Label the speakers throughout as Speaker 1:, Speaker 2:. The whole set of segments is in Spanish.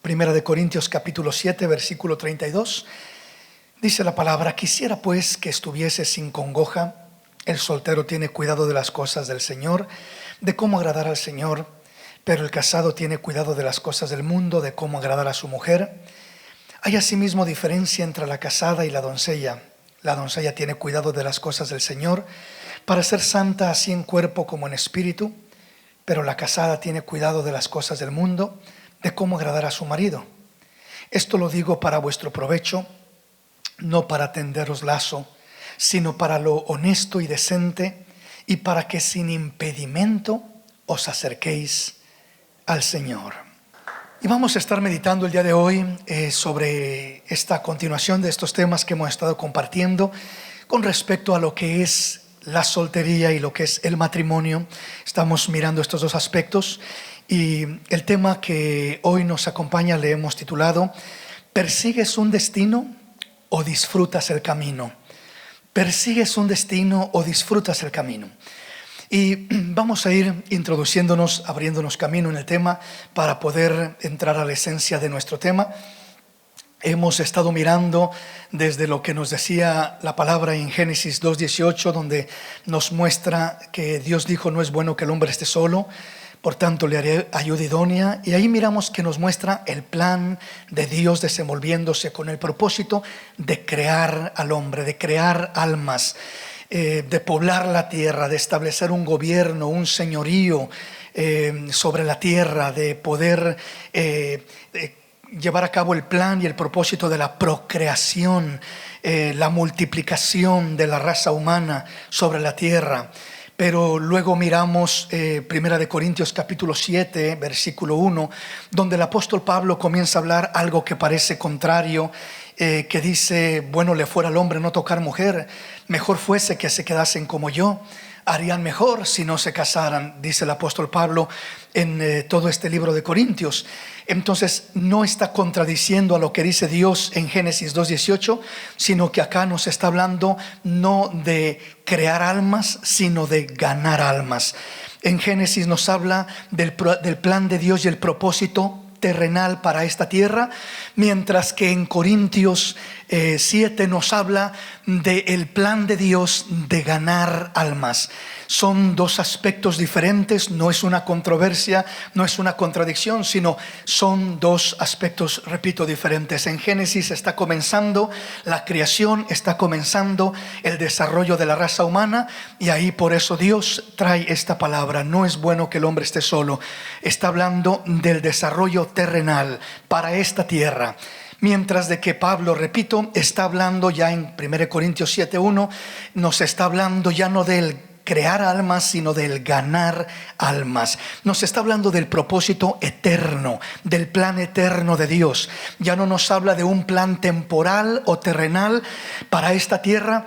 Speaker 1: Primera de Corintios capítulo 7, versículo 32. Dice la palabra: quisiera pues que estuviese sin congoja. El soltero tiene cuidado de las cosas del Señor, de cómo agradar al Señor, pero el casado tiene cuidado de las cosas del mundo, de cómo agradar a su mujer. Hay asimismo diferencia entre la casada y la doncella. La doncella tiene cuidado de las cosas del Señor, para ser santa así en cuerpo como en espíritu, pero la casada tiene cuidado de las cosas del mundo, de cómo agradar a su marido. Esto lo digo para vuestro provecho, no para tenderos lazo, sino para lo honesto y decente, y para que sin impedimento os acerquéis al Señor. Y vamos a estar meditando el día de hoy sobre esta continuación de estos temas que hemos estado compartiendo con respecto a lo que es la soltería y lo que es el matrimonio. Estamos mirando estos dos aspectos, y el tema que hoy nos acompaña le hemos titulado: ¿persigues un destino o disfrutas el camino? ¿Persigues un destino o disfrutas el camino? Y vamos a ir introduciéndonos, abriéndonos camino en el tema para poder entrar a la esencia de nuestro tema. Hemos estado mirando desde lo que nos decía la palabra en Génesis 2:18, donde nos muestra que Dios dijo: no es bueno que el hombre esté solo, por tanto le haré ayuda idónea. Y ahí miramos que nos muestra el plan de Dios desenvolviéndose con el propósito de crear al hombre, de crear almas, de poblar la tierra, de establecer un gobierno, un señorío sobre la tierra, de poder llevar a cabo el plan y el propósito de la procreación, la multiplicación de la raza humana sobre la tierra. Pero luego miramos Primera de Corintios capítulo 7, versículo 1, donde el apóstol Pablo comienza a hablar algo que parece contrario, que dice: bueno le fuera al hombre no tocar mujer, mejor fuese que se quedasen como yo, harían mejor si no se casaran, dice el apóstol Pablo en todo este libro de Corintios. Entonces no está contradiciendo a lo que dice Dios en Génesis 2:18, sino que acá nos está hablando no de crear almas, sino de ganar almas. En Génesis nos habla del plan de Dios y el propósito terrenal para esta tierra, mientras que en Corintios 7 nos habla del plan de Dios de ganar almas. Son dos aspectos diferentes, no es una controversia, no es una contradicción, sino son dos aspectos, repito, diferentes. En Génesis está comenzando la creación, está comenzando el desarrollo de la raza humana, y ahí por eso Dios trae esta palabra: no es bueno que el hombre esté solo. Está hablando del desarrollo terrenal para esta tierra. Mientras de que Pablo, repito, está hablando ya en 1 Corintios 7:1, nos está hablando ya no del crear almas, sino del ganar almas. Nos está hablando del propósito eterno, del plan eterno de Dios. Ya no nos habla de un plan temporal o terrenal para esta tierra,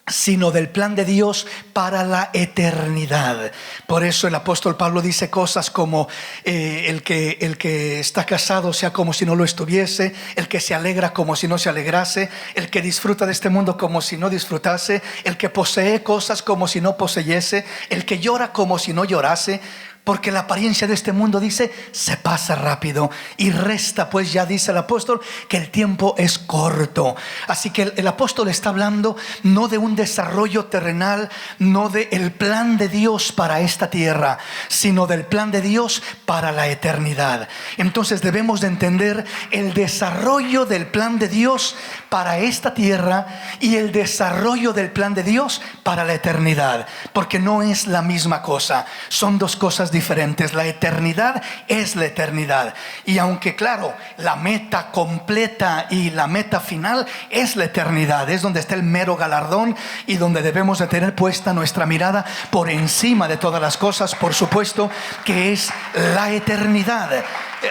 Speaker 1: sino del plan de Dios para la eternidad. Por eso el apóstol Pablo dice cosas como el que está casado sea como si no lo estuviese, el que se alegra como si no se alegrase, el que disfruta de este mundo como si no disfrutase, el que posee cosas como si no poseyese, el que llora como si no llorase. Porque la apariencia de este mundo, dice, se pasa rápido, y resta, pues ya dice el apóstol, que el tiempo es corto. Así que el apóstol está hablando no de un desarrollo terrenal, no del plan de Dios para esta tierra, sino del plan de Dios para la eternidad. Entonces debemos de entender el desarrollo del plan de Dios para esta tierra y el desarrollo del plan de Dios para la eternidad, porque no es la misma cosa, son dos cosas diferentes. La eternidad es la eternidad, y aunque claro, la meta completa y la meta final es la eternidad, es donde está el mero galardón y donde debemos de tener puesta nuestra mirada por encima de todas las cosas, por supuesto, que es la eternidad.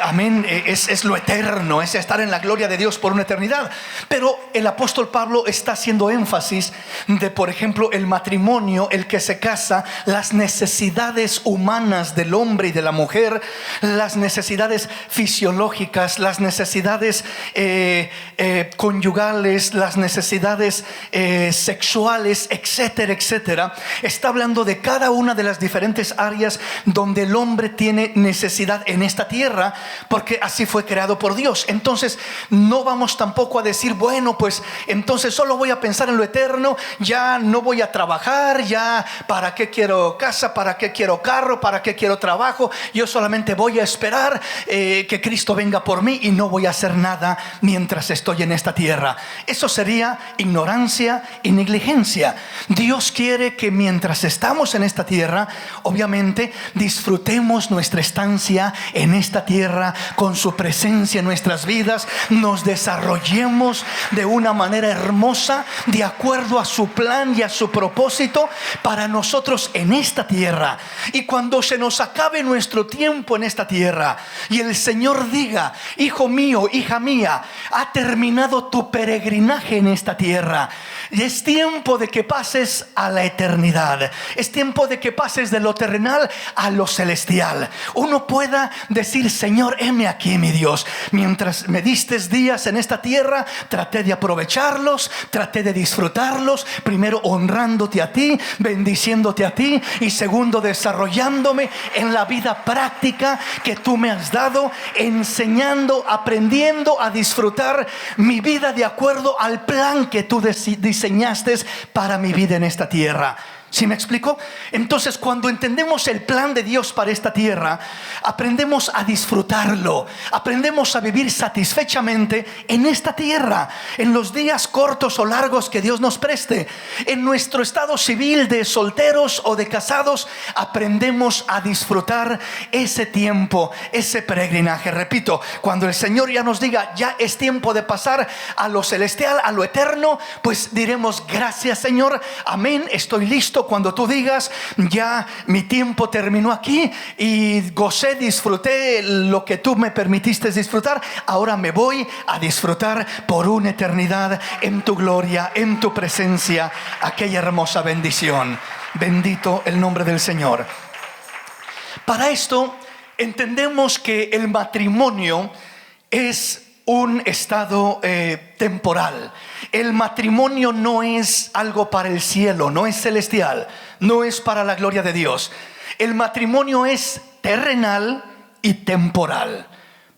Speaker 1: Amén, es lo eterno, es estar en la gloria de Dios por una eternidad. Pero el apóstol Pablo está haciendo énfasis de, por ejemplo, el matrimonio, el que se casa, las necesidades humanas del hombre y de la mujer, las necesidades fisiológicas, las necesidades conyugales, las necesidades sexuales, etcétera, etcétera. Está hablando de cada una de las diferentes áreas donde el hombre tiene necesidad en esta tierra, porque así fue creado por Dios. Entonces no vamos tampoco a decir, bueno, pues entonces solo voy a pensar en lo eterno, ya no voy a trabajar, ya para qué quiero casa, para qué quiero carro, para qué quiero trabajo, yo solamente voy a esperar que Cristo venga por mí y no voy a hacer nada mientras estoy en esta tierra. Eso sería ignorancia y negligencia. Dios quiere que mientras estamos en esta tierra, obviamente disfrutemos nuestra estancia en esta tierra con su presencia en nuestras vidas, nos desarrollemos de una manera hermosa de acuerdo a su plan y a su propósito para nosotros en esta tierra. Y cuando se nos acabe nuestro tiempo en esta tierra y el Señor diga, hijo mío, hija mía, ha terminado tu peregrinaje en esta tierra, y es tiempo de que pases a la eternidad, es tiempo de que pases de lo terrenal a lo celestial. Uno pueda decir, Señor, heme aquí, mi Dios, mientras me diste días en esta tierra, traté de aprovecharlos, traté de disfrutarlos, primero honrándote a ti, bendiciéndote a ti, y segundo desarrollándome en la vida práctica que tú me has dado, enseñando, aprendiendo a disfrutar mi vida de acuerdo al plan que tú diseñaste para mi vida en esta tierra. ¿Sí me explico? Entonces, cuando entendemos el plan de Dios para esta tierra, aprendemos a disfrutarlo, aprendemos a vivir satisfechamente en esta tierra, en los días cortos o largos que Dios nos preste. En nuestro estado civil de solteros o de casados, aprendemos a disfrutar ese tiempo, ese peregrinaje. Repito, cuando el Señor ya nos diga, ya es tiempo de pasar a lo celestial, a lo eterno, pues diremos, gracias, Señor, amén, estoy listo. Cuando tú digas, ya mi tiempo terminó aquí y gocé, disfruté lo que tú me permitiste disfrutar, ahora me voy a disfrutar por una eternidad en tu gloria, en tu presencia, aquella hermosa bendición. Bendito el nombre del Señor. Para esto entendemos que el matrimonio es un estado temporal. El matrimonio no es algo para el cielo, no es celestial, no es para la gloria de Dios. El matrimonio es terrenal y temporal.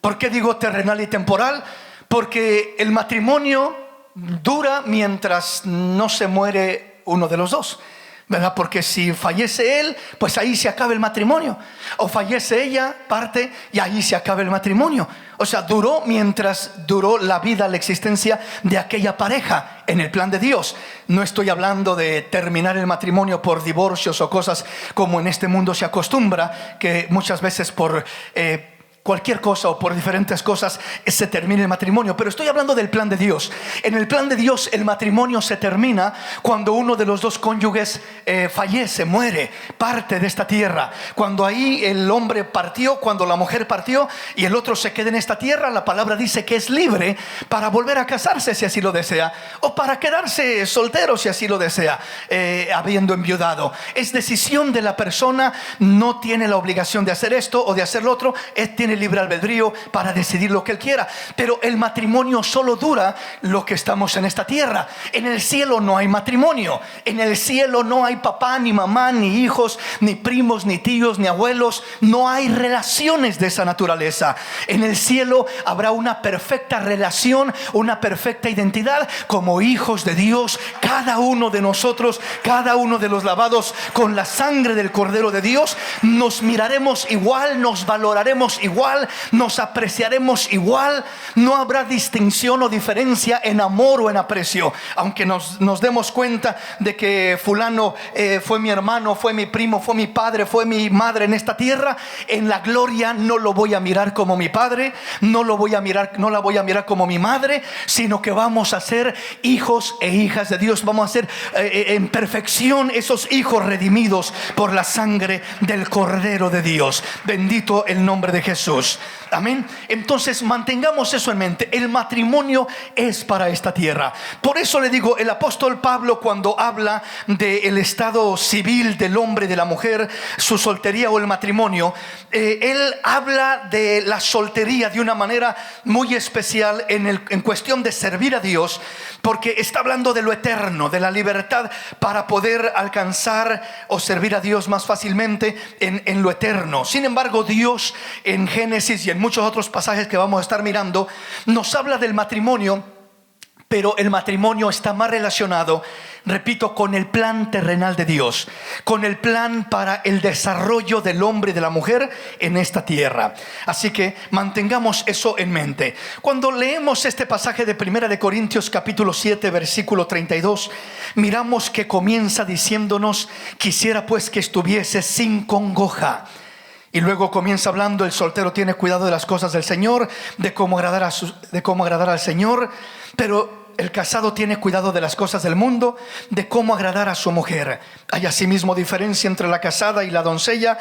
Speaker 1: ¿Por qué digo terrenal y temporal? Porque el matrimonio dura mientras no se muere uno de los dos, ¿verdad? Porque si fallece él, pues ahí se acaba el matrimonio, o fallece ella, parte, y ahí se acaba el matrimonio. O sea, duró mientras duró la vida, la existencia de aquella pareja en el plan de Dios. No estoy hablando de terminar el matrimonio por divorcios o cosas como en este mundo se acostumbra, que muchas veces por cualquier cosa o por diferentes cosas se termina el matrimonio. Pero estoy hablando del plan de Dios. En el plan de Dios el matrimonio se termina cuando uno de los dos cónyuges fallece, muere, parte de esta tierra. Cuando ahí el hombre partió, cuando la mujer partió y el otro se queda en esta tierra, la palabra dice que es libre para volver a casarse si así lo desea, o para quedarse soltero si así lo desea, habiendo enviudado. Es decisión de la persona, no tiene la obligación de hacer esto o de hacer lo otro, tiene libre albedrío para decidir lo que él quiera. Pero el matrimonio solo dura lo que estamos en esta tierra. En el cielo no hay matrimonio. En el cielo no hay papá, ni mamá, ni hijos, ni primos, ni tíos, ni abuelos. No hay relaciones de esa naturaleza. En el cielo habrá una perfecta relación, una perfecta identidad como hijos de Dios. Cada uno de nosotros, cada uno de los lavados con la sangre del Cordero de Dios, nos miraremos igual, nos valoraremos igual, nos apreciaremos igual. No habrá distinción o diferencia en amor o en aprecio. Aunque nos demos cuenta de que fulano fue mi hermano, fue mi primo, fue mi padre, fue mi madre en esta tierra, en la gloria no lo voy a mirar como mi padre, no la voy a mirar como mi madre, sino que vamos a ser hijos e hijas de Dios. Vamos a ser en perfección esos hijos redimidos por la sangre del Cordero de Dios. Bendito el nombre de Jesús. Amén. Entonces mantengamos eso en mente. El matrimonio es para esta tierra. Por eso le digo, el apóstol Pablo, cuando habla del estado civil del hombre y de la mujer, su soltería o el matrimonio, él habla de la soltería de una manera muy especial en cuestión de servir a Dios, porque está hablando de lo eterno, de la libertad para poder alcanzar o servir a Dios más fácilmente en lo eterno. Sin embargo, Dios en Génesis Génesis y en muchos otros pasajes que vamos a estar mirando, nos habla del matrimonio, pero el matrimonio está más relacionado, repito, con el plan terrenal de Dios, con el plan para el desarrollo del hombre y de la mujer en esta tierra. Así que mantengamos eso en mente. Cuando leemos este pasaje de 1 Corintios capítulo 7 versículo 32, miramos que comienza diciéndonos: quisiera pues que estuviese sin congoja. Y luego comienza hablando: el soltero tiene cuidado de las cosas del Señor, de cómo agradar al Señor, pero el casado tiene cuidado de las cosas del mundo, de cómo agradar a su mujer. Hay asimismo diferencia entre la casada y la doncella.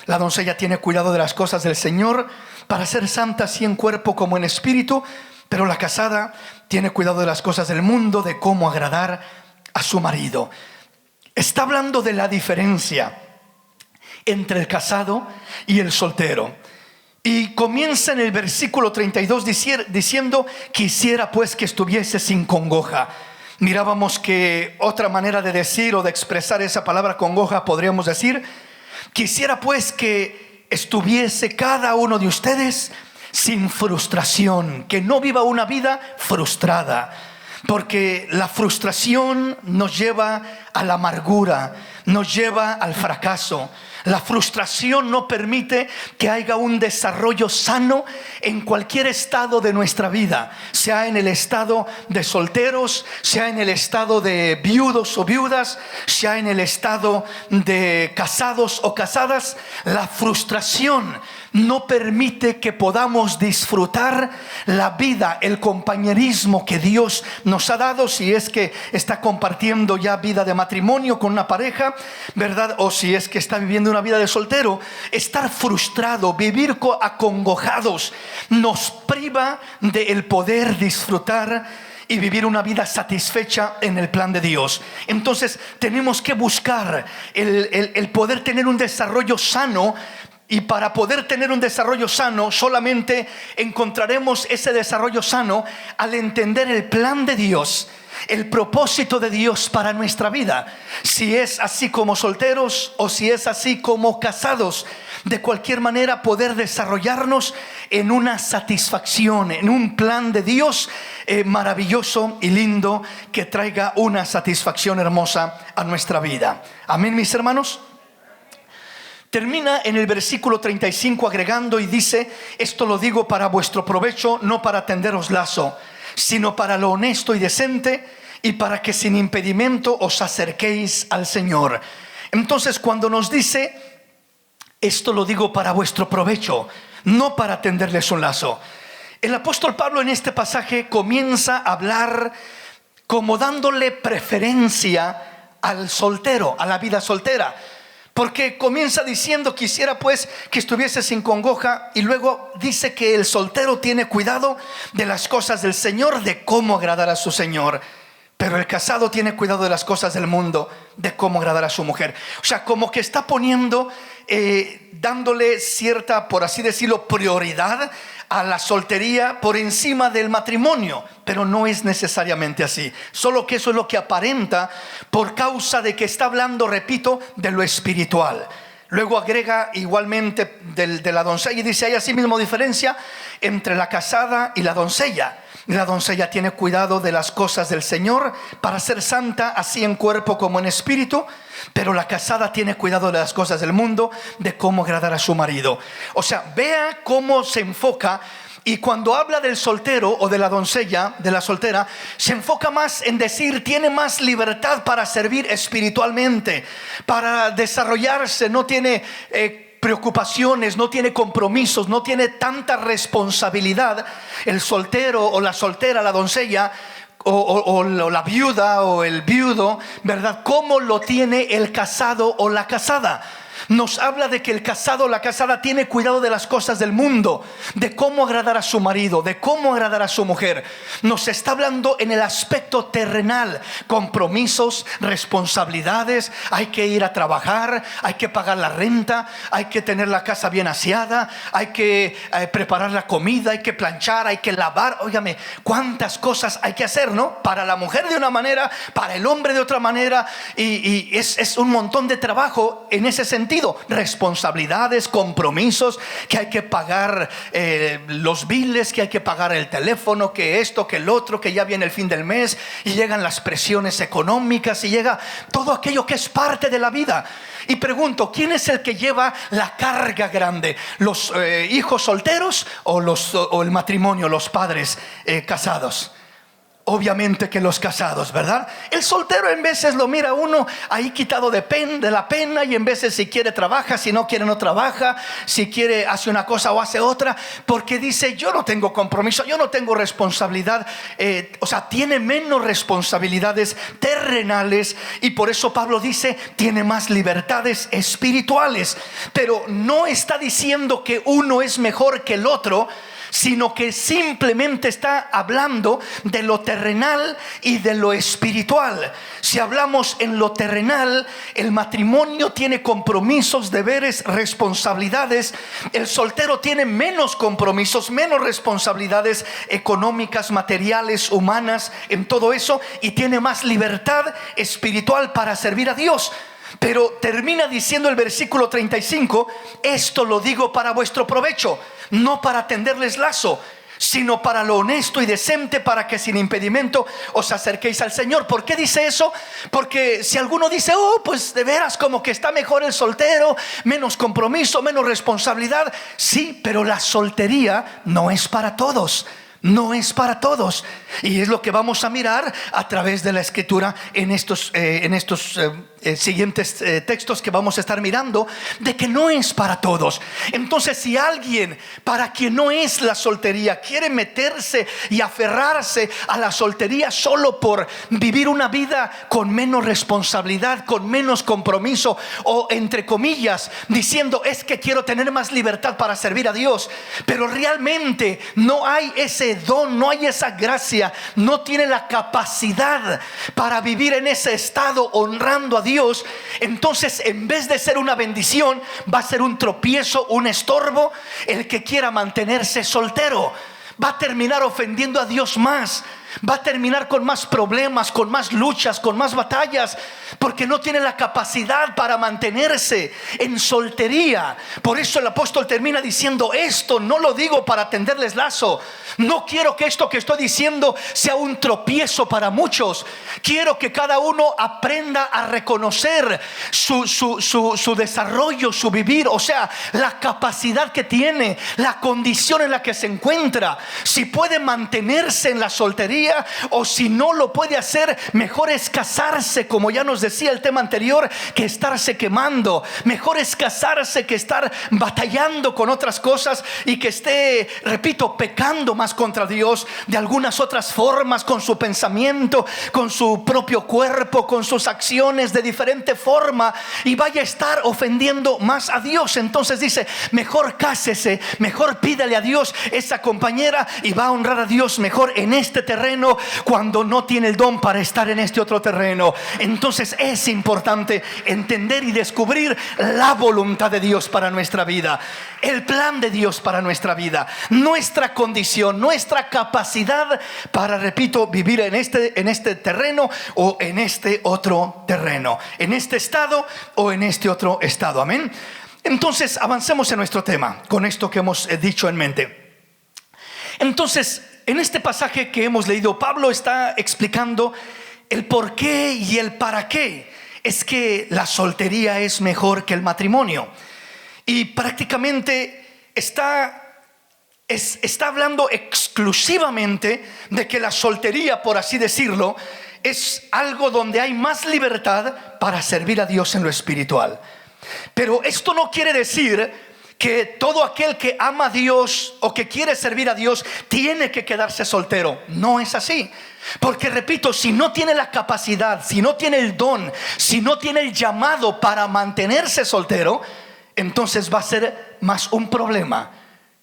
Speaker 1: La doncella tiene cuidado de las cosas del Señor para ser santa así en cuerpo como en espíritu, pero la casada tiene cuidado de las cosas del mundo, de cómo agradar a su marido. Está hablando de la diferencia entre el casado y el soltero. Y comienza en el versículo 32 diciendo: quisiera pues que estuviese sin congoja. Mirábamos que otra manera de decir o de expresar esa palabra congoja, podríamos decir: quisiera pues que estuviese cada uno de ustedes sin frustración, que no viva una vida frustrada, porque la frustración nos lleva a la amargura, nos lleva al fracaso. La frustración no permite que haya un desarrollo sano en cualquier estado de nuestra vida, sea en el estado de solteros, sea en el estado de viudos o viudas, sea en el estado de casados o casadas. La frustración no permite que podamos disfrutar la vida, el compañerismo que Dios nos ha dado, si es que está compartiendo ya vida de matrimonio con una pareja, ¿verdad? O si es que está viviendo una vida de soltero. Estar frustrado, vivir acongojados, nos priva del poder disfrutar y vivir una vida satisfecha en el plan de Dios. Entonces tenemos que buscar el poder tener un desarrollo sano. Y para poder tener un desarrollo sano, solamente encontraremos ese desarrollo sano al entender el plan de Dios, el propósito de Dios para nuestra vida. Si es así como solteros o si es así como casados, de cualquier manera poder desarrollarnos en una satisfacción, en un plan de Dios maravilloso y lindo, que traiga una satisfacción hermosa a nuestra vida. Amén, mis hermanos. Termina en el versículo 35 agregando y dice: esto lo digo para vuestro provecho, no para tenderos lazo, sino para lo honesto y decente, y para que sin impedimento os acerquéis al Señor. Entonces, cuando nos dice: esto lo digo para vuestro provecho, no para tenderles un lazo, el apóstol Pablo en este pasaje comienza a hablar como dándole preferencia al soltero, a la vida soltera. Porque comienza diciendo: quisiera pues que estuviese sin congoja, y luego dice que el soltero tiene cuidado de las cosas del Señor, de cómo agradar a su Señor. Pero el casado tiene cuidado de las cosas del mundo, de cómo agradar a su mujer. O sea, como que está poniendo, dándole cierta, por así decirlo, prioridad a la soltería por encima del matrimonio. Pero no es necesariamente así. Solo que eso es lo que aparenta, por causa de que está hablando, repito, de lo espiritual. Luego agrega igualmente de la doncella y dice: hay asimismo diferencia entre la casada y la doncella. La doncella tiene cuidado de las cosas del Señor para ser santa así en cuerpo como en espíritu, pero la casada tiene cuidado de las cosas del mundo, de cómo agradar a su marido. O sea, vea cómo se enfoca. Y cuando habla del soltero o de la doncella, de la soltera, se enfoca más en decir: tiene más libertad para servir espiritualmente, para desarrollarse, no tiene preocupaciones, no tiene compromisos, no tiene tanta responsabilidad. El soltero o la soltera, la doncella o la viuda o el viudo, ¿verdad? ¿Cómo lo tiene el casado o la casada? Nos habla de que el casado o la casada tiene cuidado de las cosas del mundo, de cómo agradar a su marido, de cómo agradar a su mujer. Nos está hablando en el aspecto terrenal: compromisos, responsabilidades. Hay que ir a trabajar, hay que pagar la renta, hay que tener la casa bien aseada, hay que preparar la comida, hay que planchar, hay que lavar. Óigame, cuántas cosas hay que hacer, ¿no? Para la mujer de una manera, para el hombre de otra manera, y es un montón de trabajo en ese sentido. sentido: responsabilidades, compromisos, que hay que pagar los biles, que hay que pagar el teléfono, que esto, que el otro, que ya viene el fin del mes y llegan las presiones económicas y llega todo aquello que es parte de la vida. Y pregunto, ¿quién es el que lleva la carga grande? ¿Los hijos solteros o el matrimonio, los padres casados? Obviamente que los casados, ¿verdad? El soltero en veces lo mira uno ahí quitado de la pena, y en veces si quiere trabaja, si no quiere no trabaja, si quiere hace una cosa o hace otra, porque dice: yo no tengo compromiso, yo no tengo responsabilidad. O sea, tiene menos responsabilidades terrenales, y por eso Pablo dice: tiene más libertades espirituales. Pero no está diciendo que uno es mejor que el otro, sino que simplemente está hablando de lo terrenal y de lo espiritual. Si hablamos en lo terrenal, el matrimonio tiene compromisos, deberes, responsabilidades. El soltero tiene menos compromisos, menos responsabilidades económicas, materiales, humanas, en todo eso, y tiene más libertad espiritual para servir a Dios. Pero termina diciendo el versículo 35: esto lo digo para vuestro provecho, no para tenderles lazo, sino para lo honesto y decente, para que sin impedimento os acerquéis al Señor. ¿Por qué dice eso? Porque si alguno dice: pues de veras como que está mejor el soltero, menos compromiso, menos responsabilidad. Sí, pero la soltería no es para todos. No es para todos. Y es lo que vamos a mirar a través de la Escritura en estos siguientes textos que vamos a estar mirando, de que no es para todos. Entonces, si alguien para quien no es la soltería quiere meterse y aferrarse a la soltería solo por vivir una vida con menos responsabilidad, con menos compromiso, o entre comillas diciendo: es que quiero tener más libertad para servir a Dios, pero realmente no hay ese don, no hay esa gracia, no tiene la capacidad para vivir en ese estado honrando a Dios, entonces en vez de ser una bendición, va a ser un tropiezo, un estorbo. El que quiera mantenerse soltero va a terminar ofendiendo a Dios más, va a terminar con más problemas, con más luchas, con más batallas, porque no tiene la capacidad para mantenerse en soltería. Por eso el apóstol termina diciendo: esto no lo digo para tenderles lazo. No quiero que esto que estoy diciendo sea un tropiezo para muchos. Quiero que cada uno aprenda a reconocer su desarrollo, su vivir, o sea, la capacidad que tiene, la condición en la que se encuentra. Si puede mantenerse en la soltería, o si no lo puede hacer, mejor es casarse, como ya nos decía el tema anterior, que estarse quemando. Mejor es casarse que estar batallando con otras cosas y que esté, repito, pecando más contra Dios de algunas otras formas, con su pensamiento, con su propio cuerpo, con sus acciones de diferente forma, y vaya a estar ofendiendo más a Dios. Entonces dice: mejor cásese, mejor pídale a Dios esa compañera, y va a honrar a Dios mejor en este terreno, cuando no tiene el don para estar en este otro terreno. Entonces es importante entender y descubrir la voluntad de Dios para nuestra vida, el plan de Dios para nuestra vida, nuestra condición, nuestra capacidad para, repito, vivir en este terreno o en este otro terreno, en este estado o en este otro estado. Amén. Entonces avancemos en nuestro tema con esto que hemos dicho en mente. Entonces, en este pasaje que hemos leído, Pablo está explicando el por qué y el para qué es que la soltería es mejor que el matrimonio. Y prácticamente está hablando exclusivamente de que la soltería, por así decirlo, es algo donde hay más libertad para servir a Dios en lo espiritual. Pero esto no quiere decir que todo aquel que ama a Dios o que quiere servir a Dios tiene que quedarse soltero. No es así. Porque, repito, si no tiene la capacidad, si no tiene el don, si no tiene el llamado para mantenerse soltero, entonces va a ser más un problema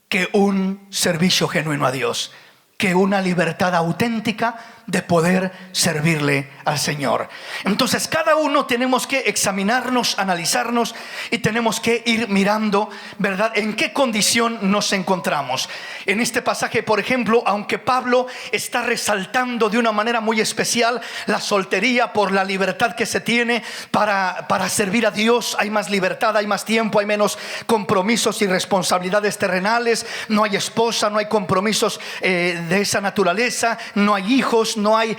Speaker 1: que un servicio genuino a Dios, que una libertad auténtica de poder servirle al Señor. Entonces cada uno tenemos que examinarnos, analizarnos, y tenemos que ir mirando, ¿verdad?, en qué condición nos encontramos. En este pasaje, por ejemplo, aunque Pablo está resaltando de una manera muy especial la soltería por la libertad que se tiene para servir a Dios, hay más libertad, hay más tiempo, hay menos compromisos y responsabilidades terrenales, no hay esposa, no hay compromisos de esa naturaleza, no hay hijos, no hay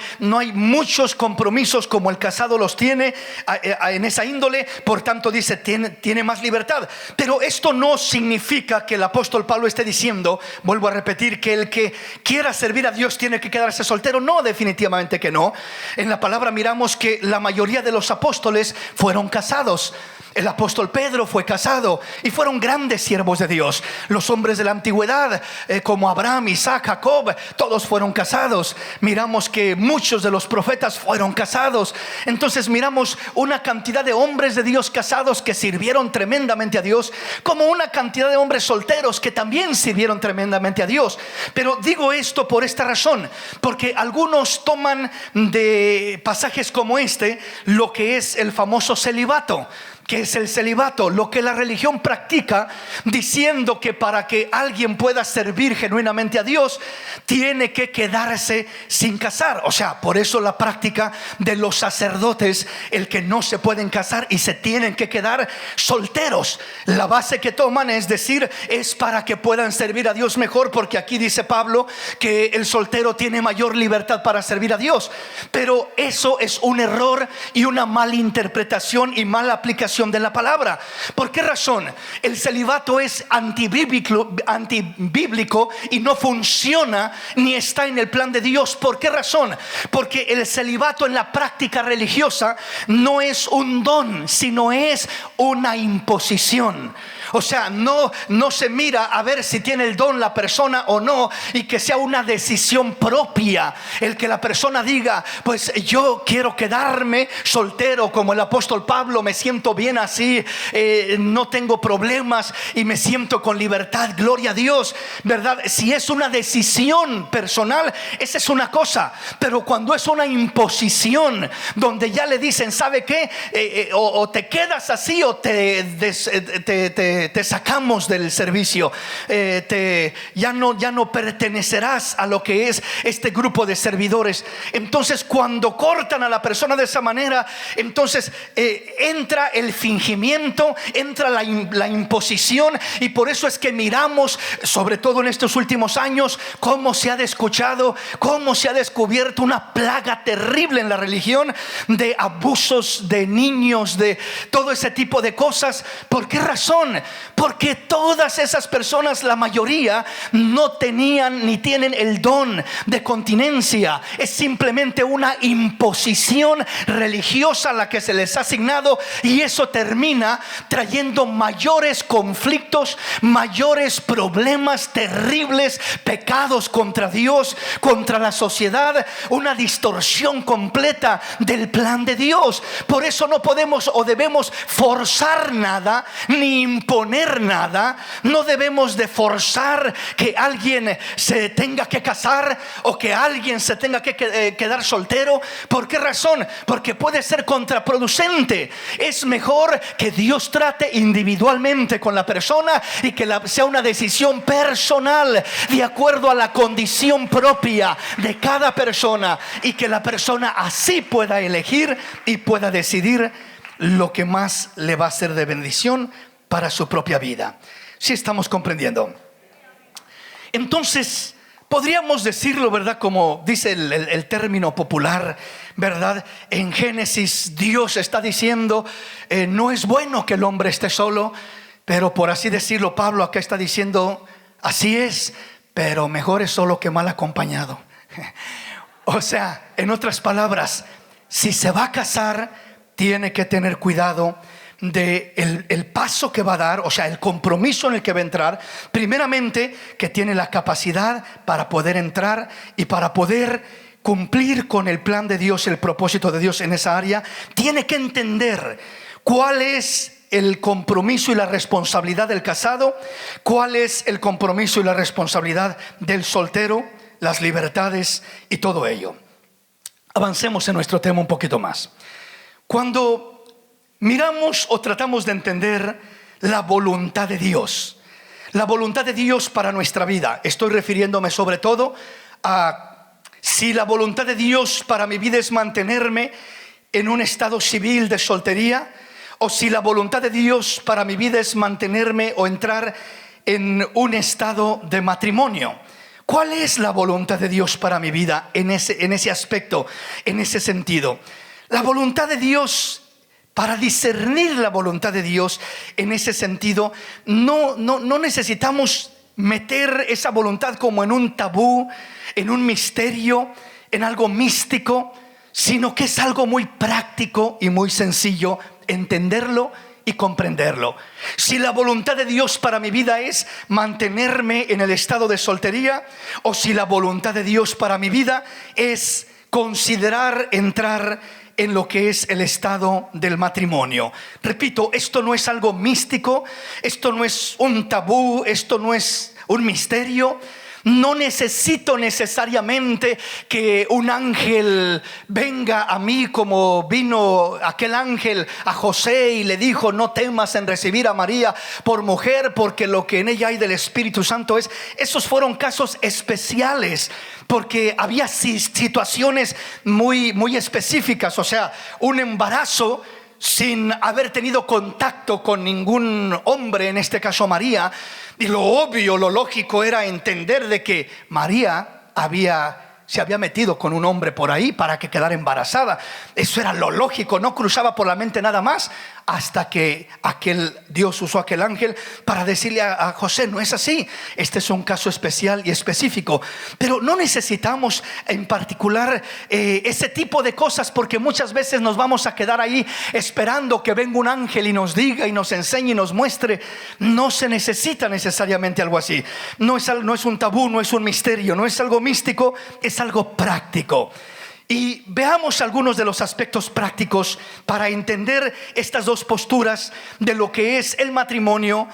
Speaker 1: muchos compromisos como el casado los tiene en esa índole. Por tanto dice, tiene más libertad. Pero esto no significa que el apóstol Pablo esté diciendo, vuelvo a repetir, que el que quiera servir a Dios tiene que quedarse soltero. No, definitivamente que no. En la palabra miramos que la mayoría de los apóstoles fueron casados. El apóstol Pedro fue casado y fueron grandes siervos de Dios. Los hombres de la antigüedad, como Abraham, Isaac, Jacob, todos fueron casados. Miramos que muchos de los profetas fueron casados. Entonces miramos una cantidad de hombres de Dios casados que sirvieron tremendamente a Dios, como una cantidad de hombres solteros que también sirvieron tremendamente a Dios. Pero digo esto por esta razón, porque algunos toman de pasajes como este lo que es el famoso celibato. ¿Qué es el celibato? Lo que la religión practica, diciendo que para que alguien pueda servir genuinamente a Dios, tiene que quedarse sin casar. O sea, por eso la práctica de los sacerdotes, el que no se pueden casar y se tienen que quedar solteros. La base que toman es decir, es para que puedan servir a Dios mejor, porque aquí dice Pablo que el soltero tiene mayor libertad para servir a Dios. Pero eso es un error y una mala interpretación y mala aplicación de la palabra. ¿Por qué razón? El celibato es antibíblico y no funciona ni está en el plan de Dios. ¿Por qué razón? Porque el celibato en la práctica religiosa no es un don, sino es una imposición. O sea, no se mira a ver si tiene el don la persona o no, y que sea una decisión propia el que la persona diga, pues yo quiero quedarme soltero como el apóstol Pablo, me siento bien así, no tengo problemas y me siento con libertad, gloria a Dios, ¿verdad? Si es una decisión personal, esa es una cosa. Pero cuando es una imposición, donde ya le dicen, ¿sabe qué? O te quedas así o te sacamos del servicio, ya no pertenecerás a lo que es este grupo de servidores. Entonces cuando cortan a la persona de esa manera, entonces entra el fingimiento, entra la imposición. Y por eso es que miramos, sobre todo en estos últimos años, cómo se ha descuchado, cómo se ha descubierto una plaga terrible en la religión de abusos de niños, de todo ese tipo de cosas. ¿Por qué razón? Porque todas esas personas, la mayoría, no tenían ni tienen el don de continencia. Es simplemente una imposición religiosa la que se les ha asignado, y eso termina trayendo mayores conflictos, mayores problemas terribles, pecados contra Dios, contra la sociedad, una distorsión completa del plan de Dios. Por eso no podemos o debemos forzar nada ni imponer nada. No debemos de forzar que alguien se tenga que casar o que alguien se tenga que quedar soltero. ¿Por qué razón? Porque puede ser contraproducente. Es mejor que Dios trate individualmente con la persona y que sea una decisión personal de acuerdo a la condición propia de cada persona, y que la persona así pueda elegir y pueda decidir lo que más le va a ser de bendición para su propia vida. ¿Sí estamos comprendiendo? Entonces podríamos decirlo, ¿verdad? Como dice el término popular, ¿verdad? En Génesis Dios está diciendo, no es bueno que el hombre esté solo. Pero por así decirlo, Pablo acá está diciendo, así es, pero mejor es solo que mal acompañado. O sea, en otras palabras, si se va a casar, tiene que tener cuidado de el paso que va a dar, o sea, el compromiso en el que va a entrar. Primeramente, que tiene la capacidad para poder entrar y para poder cumplir con el plan de Dios, el propósito de Dios en esa área. Tiene que entender cuál es el compromiso y la responsabilidad del casado, cuál es el compromiso y la responsabilidad del soltero, las libertades y todo ello. avancemos en nuestro tema un poquito más. Cuando miramos o tratamos de entender la voluntad de Dios para nuestra vida, estoy refiriéndome sobre todo a si la voluntad de Dios para mi vida es mantenerme en un estado civil de soltería, o si la voluntad de Dios para mi vida es mantenerme o entrar en un estado de matrimonio. ¿Cuál es la voluntad de Dios para mi vida en ese aspecto, en ese sentido? La voluntad de Dios, para discernir la voluntad de Dios en ese sentido, no necesitamos meter esa voluntad como en un tabú, en un misterio, en algo místico, sino que es algo muy práctico y muy sencillo entenderlo y comprenderlo. Si la voluntad de Dios para mi vida es mantenerme en el estado de soltería, o si la voluntad de Dios para mi vida es considerar entrar en lo que es el estado del matrimonio. Repito, esto no es algo místico, esto no es un tabú, esto no es un misterio. No necesito necesariamente que un ángel venga a mí como vino aquel ángel a José y le dijo: no temas en recibir a María por mujer, porque lo que en ella hay del Espíritu Santo es. Esos fueron casos especiales, porque había situaciones muy específicas. O sea, un embarazo sin haber tenido contacto con ningún hombre, en este caso María, y lo obvio, lo lógico era entender de que María se había metido con un hombre por ahí para que quedara embarazada. Eso era lo lógico, no cruzaba por la mente nada más, hasta que Dios usó aquel ángel para decirle a José: no es así, este es un caso especial y específico. Pero no necesitamos en particular ese tipo de cosas, porque muchas veces nos vamos a quedar ahí esperando que venga un ángel y nos diga y nos enseñe y nos muestre. No se necesita necesariamente algo así. No es un tabú, no es un misterio, no es algo místico, es algo práctico. Y veamos algunos de los aspectos prácticos para entender estas dos posturas de lo que es el matrimonio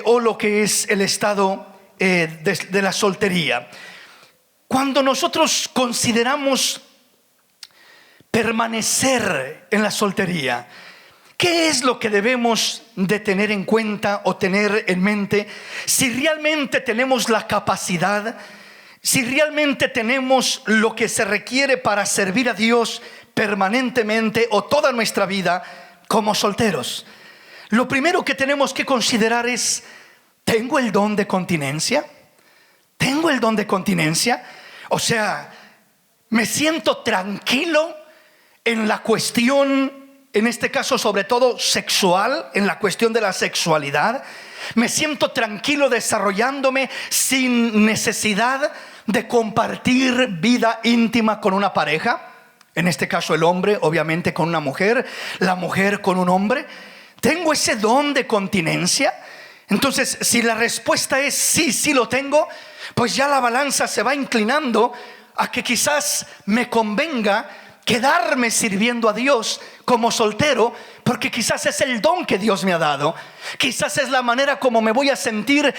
Speaker 1: o lo que es el estado de la soltería. Cuando nosotros consideramos permanecer en la soltería, ¿qué es lo que debemos de tener en cuenta o tener en mente? Si realmente tenemos la capacidad, si realmente tenemos lo que se requiere para servir a Dios permanentemente o toda nuestra vida como solteros. Lo primero que tenemos que considerar es: ¿tengo el don de continencia? ¿Tengo el don de continencia? O sea, ¿me siento tranquilo en la cuestión, en este caso sobre todo sexual, en la cuestión de la sexualidad? ¿Me siento tranquilo desarrollándome sin necesidad de compartir vida íntima con una pareja? En este caso el hombre obviamente con una mujer, la mujer con un hombre. ¿Tengo ese don de continencia? Entonces, si la respuesta es sí lo tengo, pues ya la balanza se va inclinando a que quizás me convenga quedarme sirviendo a Dios como soltero, porque quizás es el don que Dios me ha dado. Quizás es la manera como me voy a sentir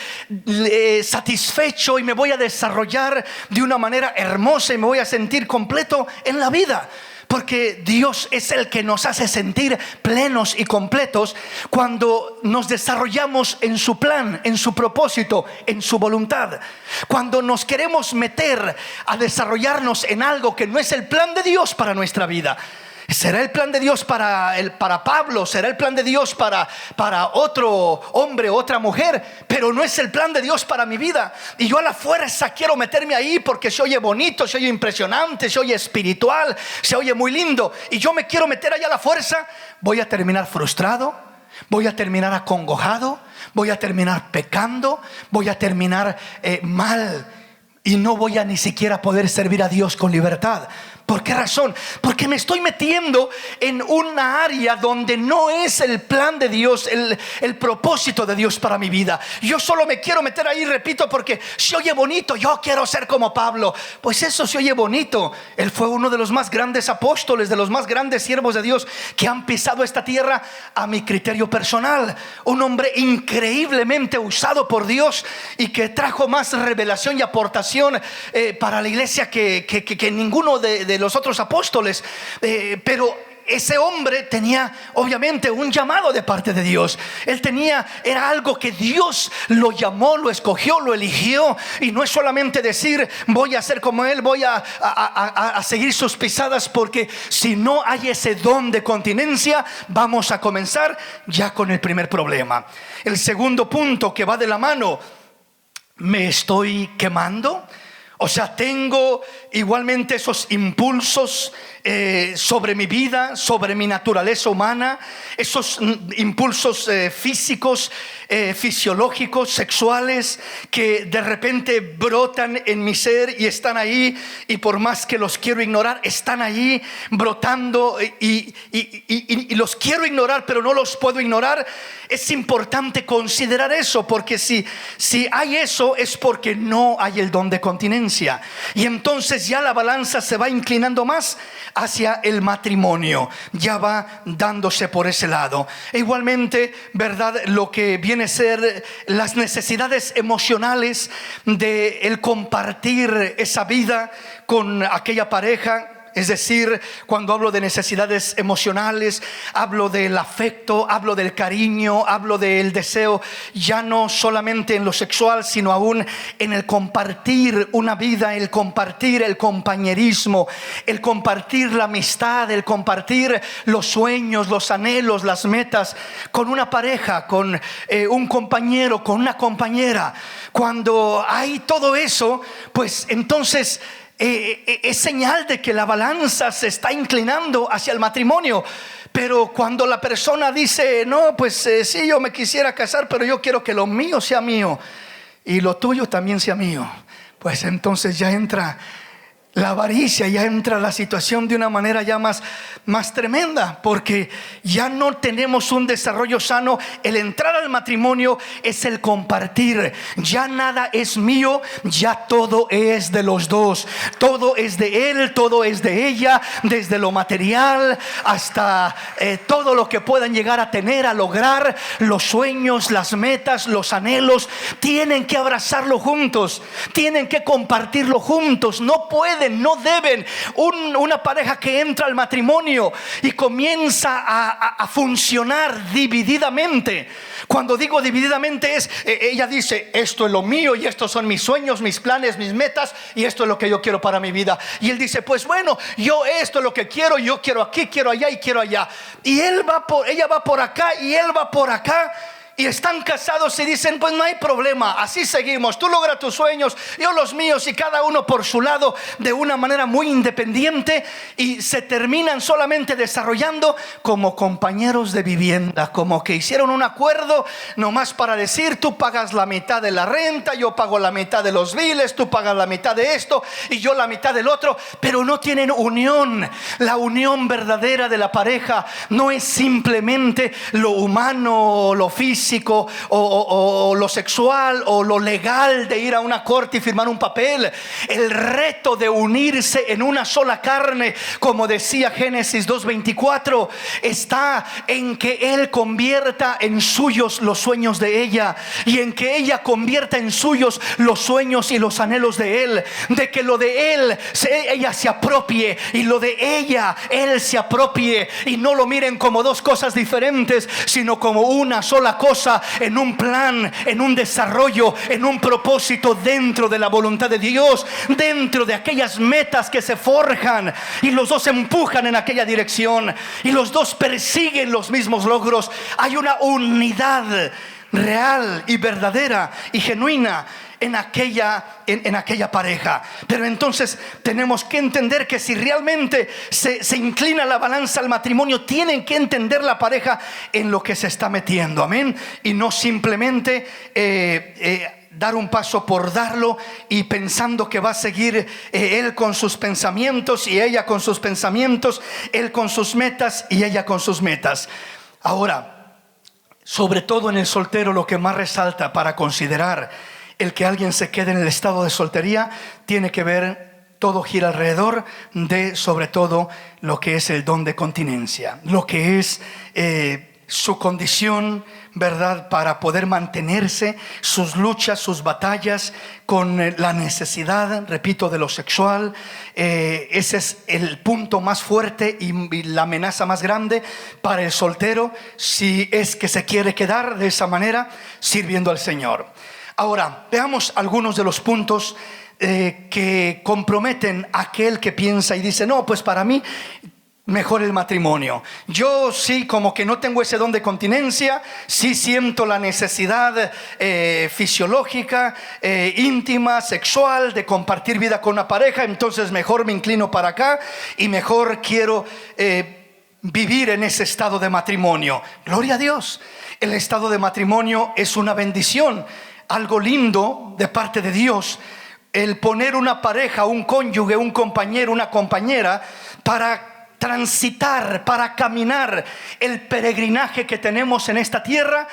Speaker 1: satisfecho y me voy a desarrollar de una manera hermosa y me voy a sentir completo en la vida. Porque Dios es el que nos hace sentir plenos y completos cuando nos desarrollamos en su plan, en su propósito, en su voluntad. Cuando nos queremos meter a desarrollarnos en algo que no es el plan de Dios para nuestra vida. ¿Será el plan de Dios para Pablo? ¿Será el plan de Dios para otro hombre o otra mujer? Pero no es el plan de Dios para mi vida. Y yo a la fuerza quiero meterme ahí porque se oye bonito, se oye impresionante, se oye espiritual, se oye muy lindo. Y yo me quiero meter ahí a la fuerza. Voy a terminar frustrado, voy a terminar acongojado, voy a terminar pecando, voy a terminar mal. Y no voy a ni siquiera poder servir a Dios con libertad. ¿Por qué razón? Porque me estoy metiendo en una área donde no es el plan de Dios, el propósito de Dios para mi vida. Yo solo me quiero meter ahí, repito, porque se oye bonito. Yo quiero ser como Pablo. Pues eso se oye bonito. Él fue uno de los más grandes apóstoles, de los más grandes siervos de Dios que han pisado esta tierra a mi criterio personal. Un hombre increíblemente usado por Dios y que trajo más revelación y aportación para la iglesia que ninguno de de los otros apóstoles, pero ese hombre tenía obviamente un llamado de parte de Dios. Era algo que Dios lo llamó, lo escogió, lo eligió. Y no es solamente decir voy a ser como él, voy a seguir sus pisadas, porque si no hay ese don de continencia, vamos a comenzar ya con el primer problema. El segundo punto que va de la mano: ¿me estoy quemando? O sea, tengo igualmente esos impulsos sobre mi vida, sobre mi naturaleza humana, esos impulsos físicos, fisiológicos, sexuales, que de repente brotan en mi ser y están ahí, y por más que los quiero ignorar, están ahí brotando, y los quiero ignorar, pero no los puedo ignorar. Es importante considerar eso, porque si hay eso, es porque no hay el don de continencia, y entonces ya la balanza se va inclinando más hacia el matrimonio, ya va dándose por ese lado. E igualmente, ¿verdad?, lo que viene a ser las necesidades emocionales de el compartir esa vida con aquella pareja. Es decir, cuando hablo de necesidades emocionales, hablo del afecto, hablo del cariño, hablo del deseo, ya no solamente en lo sexual, sino aún en el compartir una vida, el compartir el compañerismo, el compartir la amistad, el compartir los sueños, los anhelos, las metas con una pareja, con un compañero, con una compañera. Cuando hay todo eso, pues entonces es señal de que la balanza se está inclinando hacia el matrimonio. Pero cuando la persona dice no, pues sí, yo me quisiera casar, pero yo quiero que lo mío sea mío y lo tuyo también sea mío, pues entonces ya entra la avaricia, ya entra la situación de una manera ya más tremenda, porque ya no tenemos un desarrollo sano. El entrar al matrimonio es el compartir. Ya nada es mío, ya todo es de los dos. Todo es de él, todo es de ella, desde lo material hasta todo lo que puedan llegar a tener, a lograr. Los sueños, las metas, los anhelos, tienen que abrazarlo juntos, tienen que compartirlo juntos. No pueden, no deben. Una pareja que entra al matrimonio y comienza a funcionar divididamente. Cuando digo divididamente es, ella dice esto es lo mío y estos son mis sueños, mis planes, mis metas, y esto es lo que yo quiero para mi vida. Y él dice, pues bueno, yo esto es lo que quiero, yo quiero aquí, quiero allá y quiero allá. Y ella va por acá y él va por acá. Y están casados y dicen, pues no hay problema, así seguimos, tú logras tus sueños, yo los míos, y cada uno por su lado de una manera muy independiente, y se terminan solamente desarrollando como compañeros de vivienda, como que hicieron un acuerdo nomás para decir, tú pagas la mitad de la renta, yo pago la mitad de los biles, tú pagas la mitad de esto y yo la mitad del otro, pero no tienen unión. La unión verdadera de la pareja no es simplemente lo humano, lo físico, o lo sexual o lo legal de ir a una corte y firmar un papel. El reto de unirse en una sola carne, como decía Génesis 2:24, está en que él convierta en suyos los sueños de ella, y en que ella convierta en suyos los sueños y los anhelos de él. De que lo de él ella se apropie, y lo de ella él se apropie, y no lo miren como dos cosas diferentes, sino como una sola cosa, en un plan, en un desarrollo, en un propósito dentro de la voluntad de Dios, dentro de aquellas metas que se forjan, y los dos empujan en aquella dirección y los dos persiguen los mismos logros. Hay una unidad real y verdadera y genuina en aquella pareja. Pero entonces tenemos que entender que si realmente se inclina la balanza al matrimonio, tienen que entender la pareja en lo que se está metiendo, amén, y no simplemente dar un paso por darlo, y pensando que va a seguir él con sus pensamientos y ella con sus pensamientos, él con sus metas y ella con sus metas. Ahora, sobre todo en el soltero, lo que más resalta para considerar el que alguien se quede en el estado de soltería, tiene que ver, todo gira alrededor de, sobre todo, lo que es el don de continencia, lo que es su condición, ¿verdad?, para poder mantenerse, sus luchas, sus batallas con la necesidad, repito, de lo sexual. Ese es el punto más fuerte y la amenaza más grande para el soltero, si es que se quiere quedar de esa manera sirviendo al Señor. Ahora, veamos algunos de los puntos que comprometen a aquel que piensa y dice: no, pues para mí mejor el matrimonio. Yo sí, como que no tengo ese don de continencia, sí siento la necesidad fisiológica, íntima, sexual, de compartir vida con una pareja, entonces mejor me inclino para acá y mejor quiero vivir en ese estado de matrimonio. Gloria a Dios. El estado de matrimonio es una bendición, algo lindo de parte de Dios. El poner una pareja, un cónyuge, un compañero, una compañera, para transitar, para caminar el peregrinaje que tenemos en esta tierra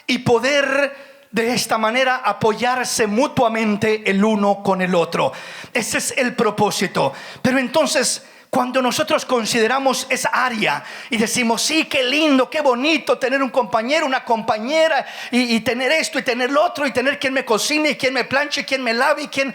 Speaker 1: y poder de esta manera apoyarse mutuamente el uno con el otro. Ese es el propósito. Pero entonces, cuando nosotros consideramos esa área y decimos: sí, qué lindo, qué bonito tener un compañero, una compañera, y tener esto y tener lo otro, y tener quien me cocine y quien me planche y quien me lave y quien...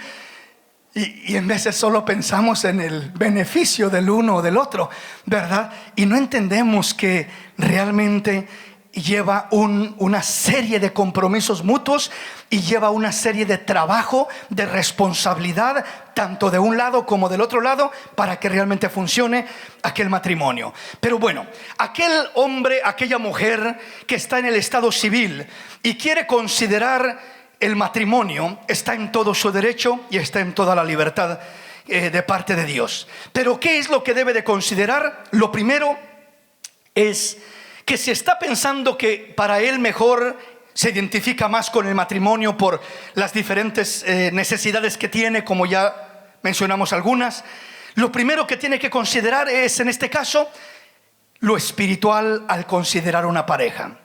Speaker 1: Y en veces solo pensamos en el beneficio del uno o del otro, ¿verdad? Y no entendemos que realmente lleva una serie de compromisos mutuos y lleva una serie de trabajo, de responsabilidad, tanto de un lado como del otro lado, para que realmente funcione aquel matrimonio. Pero bueno, aquel hombre, aquella mujer que está en el estado civil y quiere considerar el matrimonio, está en todo su derecho y está en toda la libertad de parte de Dios. Pero ¿qué es lo que debe de considerar? Lo primero es que si está pensando que para él mejor se identifica más con el matrimonio por las diferentes necesidades que tiene, como ya mencionamos algunas, lo primero que tiene que considerar es, en este caso, lo espiritual al considerar una pareja.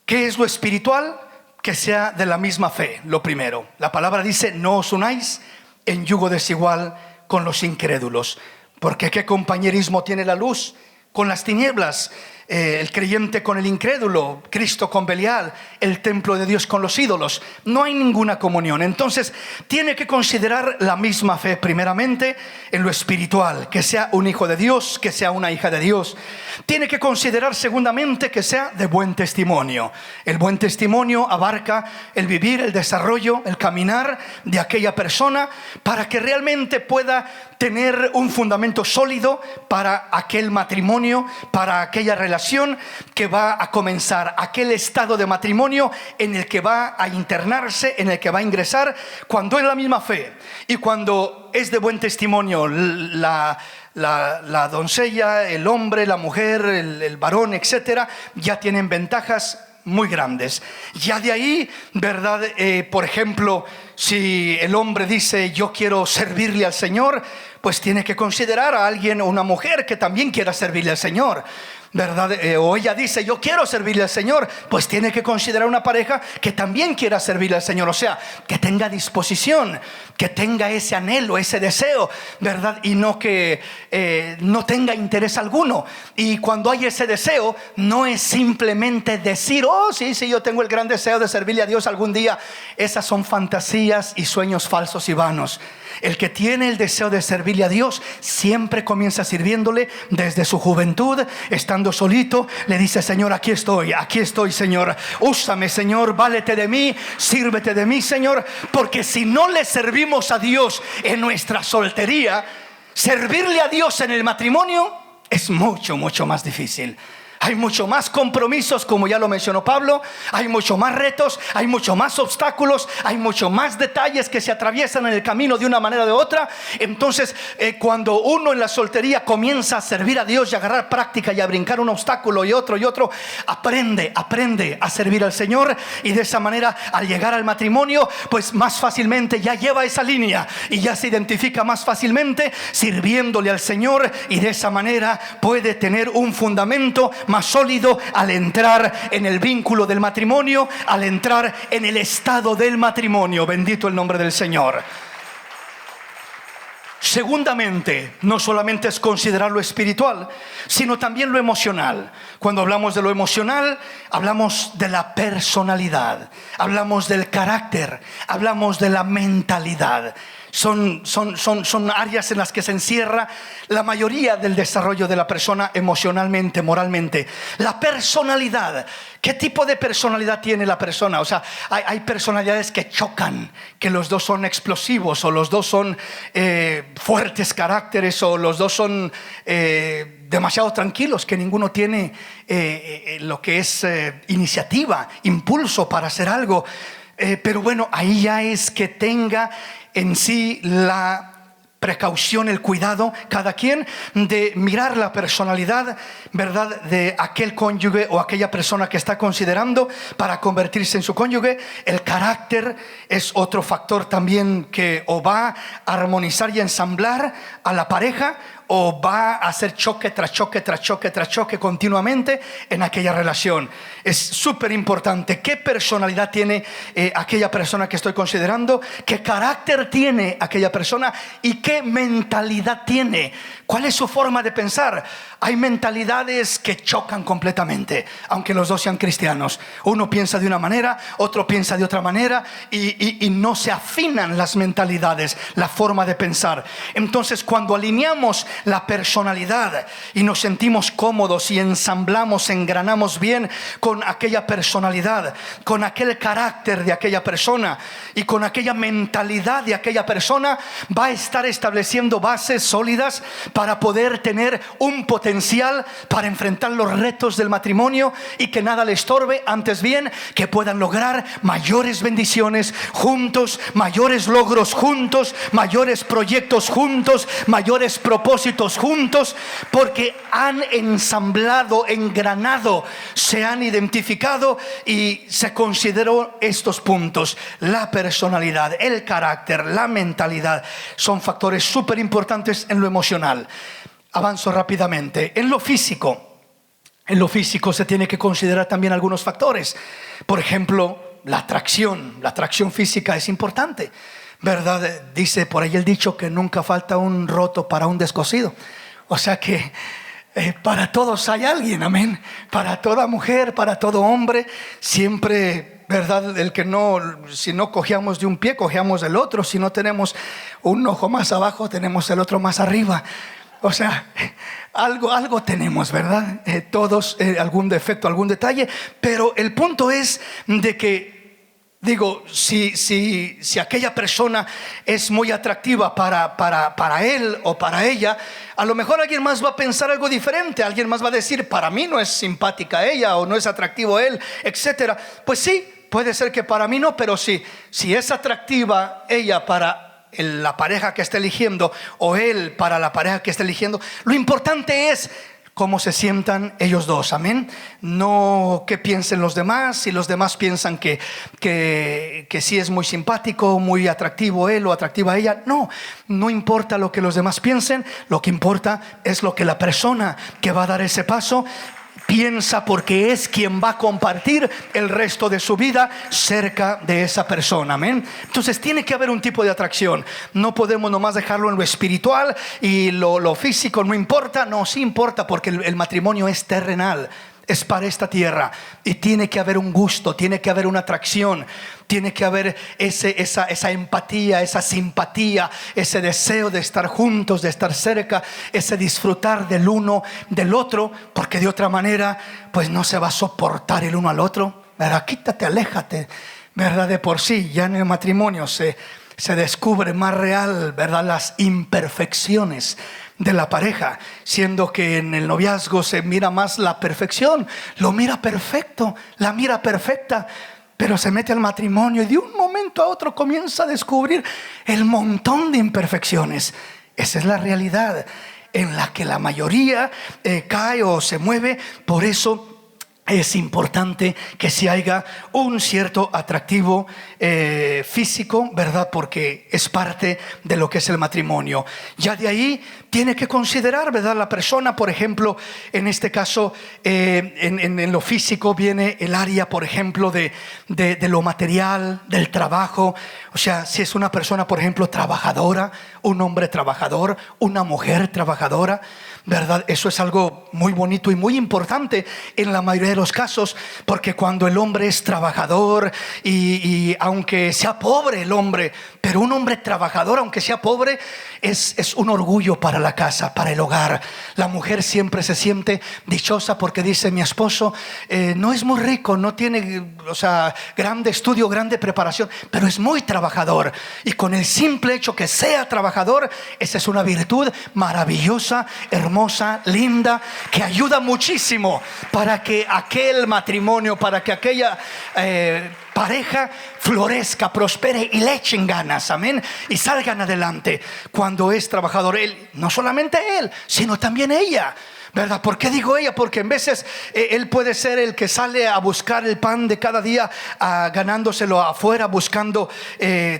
Speaker 1: ¿Qué es lo espiritual? Que sea de la misma fe, lo primero. La palabra dice: no os unáis en yugo desigual con los incrédulos. Porque ¿qué compañerismo tiene la luz con las tinieblas? El creyente con el incrédulo, Cristo con Belial, el templo de Dios con los ídolos. No hay ninguna comunión. Entonces tiene que considerar la misma fe primeramente en lo espiritual, que sea un hijo de Dios, que sea una hija de Dios. Tiene que considerar segundamente que sea de buen testimonio. El buen testimonio abarca el vivir, el desarrollo, el caminar de aquella persona, para que realmente pueda tener un fundamento sólido para aquel matrimonio, para aquella relación que va a comenzar, aquel estado de matrimonio en el que va a internarse, en el que va a ingresar, cuando es la misma fe y cuando es de buen testimonio la doncella, el hombre, la mujer, el varón, etcétera, ya tienen ventajas muy grandes. Ya de ahí, ¿verdad? Por ejemplo, si el hombre dice: yo quiero servirle al Señor, pues tiene que considerar a alguien o una mujer que también quiera servirle al Señor, ¿verdad? O ella dice: yo quiero servirle al Señor, pues tiene que considerar una pareja que también quiera servirle al Señor. O sea, que tenga disposición, que tenga ese anhelo, ese deseo, ¿verdad? Y no que no tenga interés alguno. Y cuando hay ese deseo, no es simplemente decir: oh, sí, yo tengo el gran deseo de servirle a Dios algún día. Esas son fantasías y sueños falsos y vanos. El que tiene el deseo de servirle a Dios siempre comienza sirviéndole desde su juventud. Estando solito, le dice: Señor, aquí estoy, Señor. Úsame, Señor, válete de mí, sírvete de mí, Señor. Porque si no le servimos a Dios en nuestra soltería, servirle a Dios en el matrimonio es mucho, mucho más difícil. Hay mucho más compromisos, como ya lo mencionó Pablo. Hay mucho más retos, hay mucho más obstáculos, hay mucho más detalles que se atraviesan en el camino de una manera o de otra. Entonces, cuando uno en la soltería comienza a servir a Dios y a agarrar práctica y a brincar un obstáculo y otro, aprende a servir al Señor. Y de esa manera, al llegar al matrimonio, pues más fácilmente ya lleva esa línea y ya se identifica más fácilmente sirviéndole al Señor. Y de esa manera puede tener un fundamento más sólido al entrar en el vínculo del matrimonio, al entrar en el estado del matrimonio. Bendito el nombre del Señor. Segundamente, no solamente es considerar lo espiritual, sino también lo emocional. Cuando hablamos de lo emocional, hablamos de la personalidad, hablamos del carácter, hablamos de la mentalidad. Son áreas en las que se encierra la mayoría del desarrollo de la persona emocionalmente, moralmente. La personalidad. ¿Qué tipo de personalidad tiene la persona? O sea, hay personalidades que chocan, que los dos son explosivos, o los dos son fuertes caracteres, o los dos son demasiado tranquilos, que ninguno tiene lo que es iniciativa, impulso para hacer algo. Pero bueno, ahí ya es que tenga en sí la precaución, el cuidado, cada quien, de mirar la personalidad, ¿verdad?, de aquel cónyuge o aquella persona que está considerando para convertirse en su cónyuge. El carácter es otro factor también que o va a armonizar y ensamblar a la pareja, o va a hacer choque tras choque tras choque tras choque continuamente en aquella relación. Es súper importante qué personalidad tiene aquella persona que estoy considerando, qué carácter tiene aquella persona y qué mentalidad tiene. ¿Cuál es su forma de pensar? Hay mentalidades que chocan completamente, aunque los dos sean cristianos. Uno piensa de una manera, otro piensa de otra manera, y no se afinan las mentalidades, la forma de pensar. Entonces, cuando alineamos la personalidad y nos sentimos cómodos y ensamblamos, engranamos bien con aquella personalidad, con aquel carácter de aquella persona y con aquella mentalidad de aquella persona, va a estar estableciendo bases sólidas para poder tener un potencial para enfrentar los retos del matrimonio y que nada le estorbe, antes bien que puedan lograr mayores bendiciones juntos, mayores logros juntos, mayores proyectos juntos, mayores propósitos juntos, porque han ensamblado, engranado, se han identificado y se consideró estos puntos: la personalidad, el carácter, la mentalidad. Son factores súper importantes en lo emocional. Avanzo rápidamente. En lo físico se tiene que considerar también algunos factores. Por ejemplo, la atracción física es importante, ¿verdad? Dice por ahí el dicho que nunca falta un roto para un descosido. O sea que para todos hay alguien, amén. Para toda mujer, para todo hombre, siempre, ¿verdad? Si no cojeamos de un pie, cojeamos del otro. Si no tenemos un ojo más abajo, tenemos el otro más arriba. O sea, algo tenemos, ¿verdad? Todos algún defecto, algún detalle. Pero el punto es de que, digo, si aquella persona es muy atractiva para él o para ella, a lo mejor alguien más va a pensar algo diferente. Alguien más va a decir: para mí no es simpática ella, o no es atractivo él, etcétera. Pues sí, puede ser que para mí no, pero si es atractiva ella para la pareja que está eligiendo, o él para la pareja que está eligiendo, lo importante es cómo se sientan ellos dos, amén. No qué piensen los demás. Si los demás piensan que sí es muy simpático, muy atractivo él o atractiva ella, no importa lo que los demás piensen. Lo que importa es lo que la persona que va a dar ese paso piensa, porque es quien va a compartir el resto de su vida cerca de esa persona, amén. Entonces tiene que haber un tipo de atracción. No podemos nomás dejarlo en lo espiritual y lo físico no importa. No, sí importa, porque el matrimonio es terrenal, es para esta tierra, y tiene que haber un gusto, tiene que haber una atracción, tiene que haber esa empatía, esa simpatía, ese deseo de estar juntos, de estar cerca, ese disfrutar del uno del otro, porque de otra manera pues no se va a soportar el uno al otro, ¿verdad? Quítate, aléjate, ¿verdad? De por sí ya en el matrimonio se descubre más real, ¿verdad?, las imperfecciones de la pareja, siendo que en el noviazgo se mira más la perfección. Lo mira perfecto, la mira perfecta, pero se mete al matrimonio y de un momento a otro comienza a descubrir el montón de imperfecciones. Esa es la realidad en la que la mayoría cae o se mueve. Por eso es importante que se haya un cierto atractivo físico, ¿verdad? Porque es parte de lo que es el matrimonio. Ya de ahí tiene que considerar, ¿verdad? La persona, por ejemplo, en este caso, en lo físico viene el área, por ejemplo, de lo material, del trabajo. O sea, si es una persona, por ejemplo, trabajadora, un hombre trabajador, una mujer trabajadora, ¿verdad? Eso es algo muy bonito y muy importante en la mayoría de los casos, porque cuando el hombre es trabajador y aunque sea pobre el hombre, pero un hombre trabajador, aunque sea pobre, es un orgullo para la casa, para el hogar. La mujer siempre se siente dichosa porque dice: mi esposo no es muy rico, no tiene, o sea, grande estudio, grande preparación, pero es muy trabajador. Y con el simple hecho que sea trabajador, esa es una virtud maravillosa, hermosa, linda, que ayuda muchísimo para que aquel matrimonio, para que aquella pareja florezca, prospere y le echen ganas, amén, y salgan adelante. Cuando es trabajador, él, no solamente él, sino también ella, ¿verdad? ¿Por qué digo ella? Porque en veces él puede ser el que sale a buscar el pan de cada día, ganándoselo afuera, buscando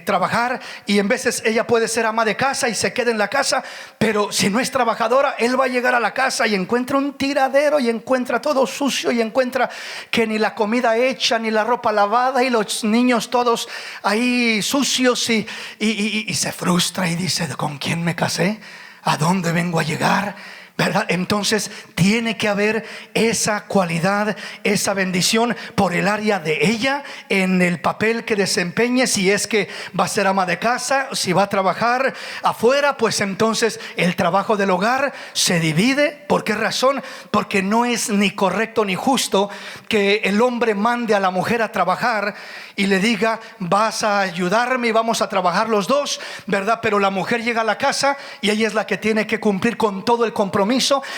Speaker 1: trabajar, y en veces ella puede ser ama de casa y se queda en la casa. Pero si no es trabajadora, él va a llegar a la casa y encuentra un tiradero, y encuentra todo sucio, y encuentra que ni la comida hecha, ni la ropa lavada, y los niños todos ahí sucios, y se frustra y dice: ¿con quién me casé? ¿A dónde vengo a llegar? ¿Verdad? Entonces tiene que haber esa cualidad, esa bendición por el área de ella, en el papel que desempeñe. Si es que va a ser ama de casa, si va a trabajar afuera, pues entonces el trabajo del hogar se divide. ¿Por qué razón? Porque no es ni correcto ni justo que el hombre mande a la mujer a trabajar y le diga: vas a ayudarme y vamos a trabajar los dos, ¿verdad? Pero la mujer llega a la casa y ella es la que tiene que cumplir con todo el compromiso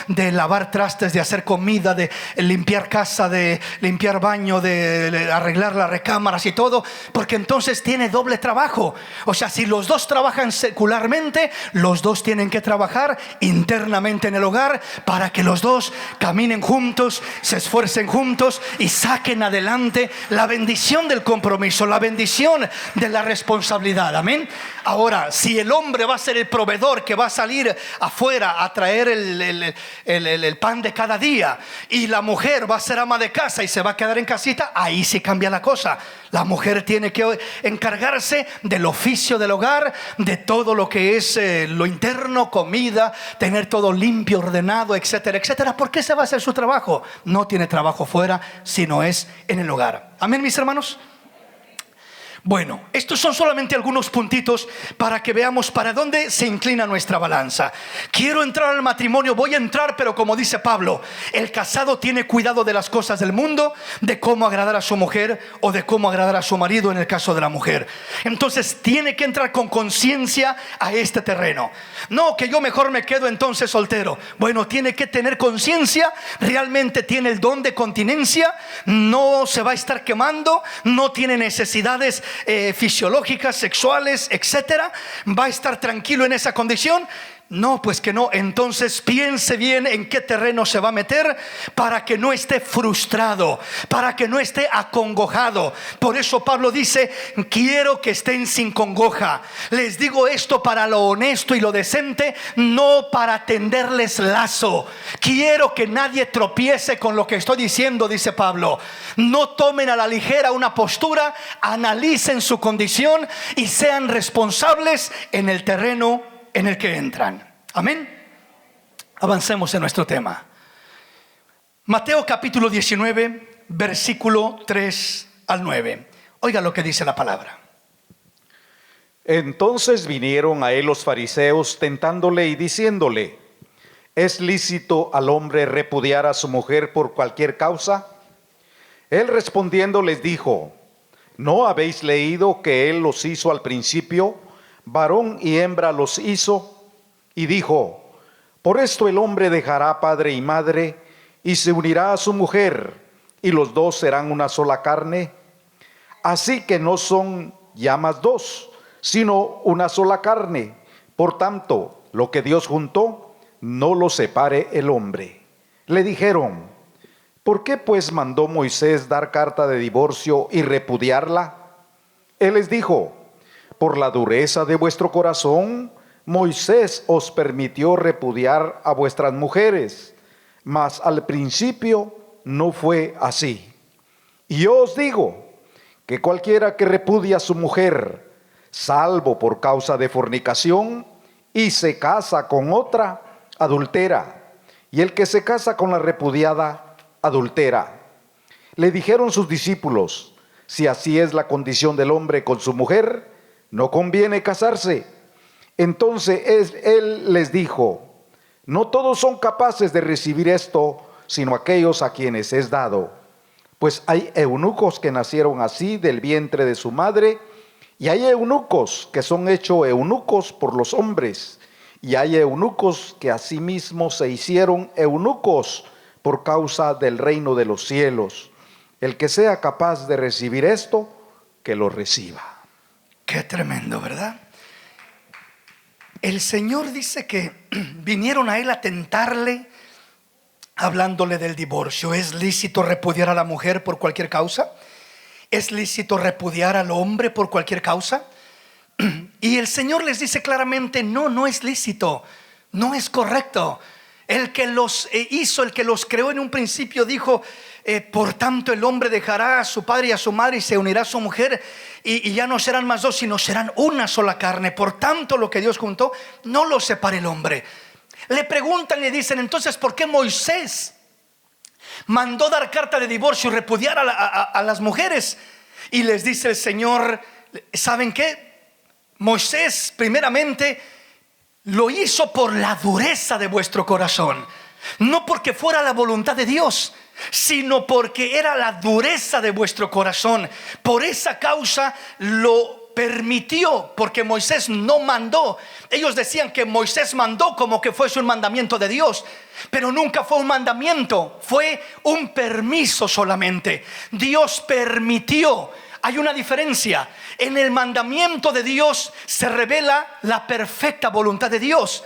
Speaker 1: de lavar trastes, de hacer comida, de limpiar casa, de limpiar baño, de arreglar las recámaras y todo, porque entonces tiene doble trabajo. O sea, si los dos trabajan secularmente, los dos tienen que trabajar internamente en el hogar para que los dos caminen juntos, se esfuercen juntos y saquen adelante la bendición del compromiso, la bendición de la responsabilidad. Amén. Ahora, si el hombre va a ser el proveedor que va a salir afuera a traer el pan de cada día, y la mujer va a ser ama de casa y se va a quedar en casita, ahí sí cambia la cosa. La mujer tiene que encargarse del oficio del hogar, de todo lo que es lo interno, comida, tener todo limpio, ordenado, etcétera, etcétera. ¿Por qué se va a hacer su trabajo? No tiene trabajo fuera, sino es en el hogar. Amén, mis hermanos. Bueno, estos son solamente algunos puntitos para que veamos para dónde se inclina nuestra balanza. Quiero entrar al matrimonio, voy a entrar, pero como dice Pablo, el casado tiene cuidado de las cosas del mundo, de cómo agradar a su mujer o de cómo agradar a su marido en el caso de la mujer. Entonces tiene que entrar con conciencia a este terreno. No, que yo mejor me quedo entonces soltero. Bueno, tiene que tener conciencia, realmente tiene el don de continencia, no se va a estar quemando, no tiene necesidades fisiológicas, sexuales, etcétera. ¿Va a estar tranquilo en esa condición? No, pues que no. Entonces piense bien en qué terreno se va a meter para que no esté frustrado, para que no esté acongojado. Por eso Pablo dice: quiero que estén sin congoja. Les digo esto para lo honesto y lo decente, no para tenderles lazo. Quiero que nadie tropiece con lo que estoy diciendo, dice Pablo. No tomen a la ligera una postura, analicen su condición y sean responsables en el terreno en el que entran. Amén. Avancemos en nuestro tema. Mateo capítulo 19, versículo 3 al 9. Oiga lo que dice la palabra.
Speaker 2: Entonces vinieron a él los fariseos tentándole y diciéndole: ¿es lícito al hombre repudiar a su mujer por cualquier causa? Él respondiendo les dijo: ¿no habéis leído que él los hizo al principio? Varón y hembra los hizo. Y dijo: por esto el hombre dejará padre y madre y se unirá a su mujer, y los dos serán una sola carne. Así que no son ya más dos, sino una sola carne. Por tanto, lo que Dios juntó, no lo separe el hombre. Le dijeron: ¿Por qué pues mandó Moisés dar carta de divorcio y repudiarla? Él les dijo: por la dureza de vuestro corazón, Moisés os permitió repudiar a vuestras mujeres, mas al principio no fue así. Y yo os digo que cualquiera que repudia a su mujer, salvo por causa de fornicación, y se casa con otra, adultera. Y el que se casa con la repudiada, adultera. Le dijeron sus discípulos: si así es la condición del hombre con su mujer, no conviene casarse. Entonces él les dijo: no todos son capaces de recibir esto, sino aquellos a quienes es dado. Pues hay eunucos que nacieron así del vientre de su madre, y hay eunucos que son hechos eunucos por los hombres, y hay eunucos que asimismo se hicieron eunucos por causa del reino de los cielos. El que sea capaz de recibir esto, que lo reciba.
Speaker 1: Qué tremendo, ¿verdad? El Señor dice que vinieron a Él a tentarle, hablándole del divorcio. ¿Es lícito repudiar a la mujer por cualquier causa? ¿Es lícito repudiar al hombre por cualquier causa? Y el Señor les dice claramente: no es lícito, no es correcto. El que los hizo, el que los creó en un principio dijo: por tanto el hombre dejará a su padre y a su madre y se unirá a su mujer, y ya no serán más dos, sino serán una sola carne. Por tanto, lo que Dios juntó, no lo separe el hombre. Le preguntan y le dicen: entonces, ¿por qué Moisés mandó dar carta de divorcio y repudiar a las mujeres? Y les dice el Señor: ¿saben qué? Moisés primeramente lo hizo por la dureza de vuestro corazón, no porque fuera la voluntad de Dios, sino porque era la dureza de vuestro corazón. Por esa causa lo permitió, porque Moisés no mandó. Ellos decían que Moisés mandó como que fuese un mandamiento de Dios, pero nunca fue un mandamiento, fue un permiso solamente. Dios permitió. Hay una diferencia. En el mandamiento de Dios se revela la perfecta voluntad de Dios,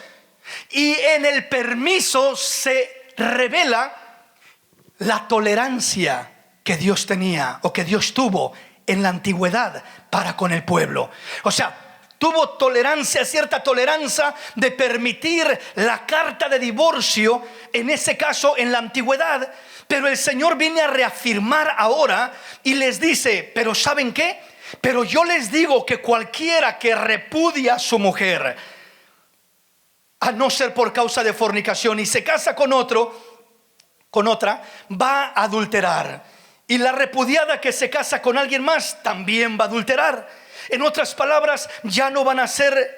Speaker 1: y en el permiso se revela la tolerancia que Dios tenía, o que Dios tuvo en la antigüedad para con el pueblo. O sea, tuvo tolerancia, cierta tolerancia de permitir la carta de divorcio, en ese caso en la antigüedad. Pero el Señor viene a reafirmar ahora y les dice: pero ¿saben qué? Pero yo les digo que cualquiera que repudia a su mujer, a no ser por causa de fornicación, y se casa con otra, va a adulterar. Y la repudiada que se casa con alguien más también va a adulterar. En otras palabras, ya no van a ser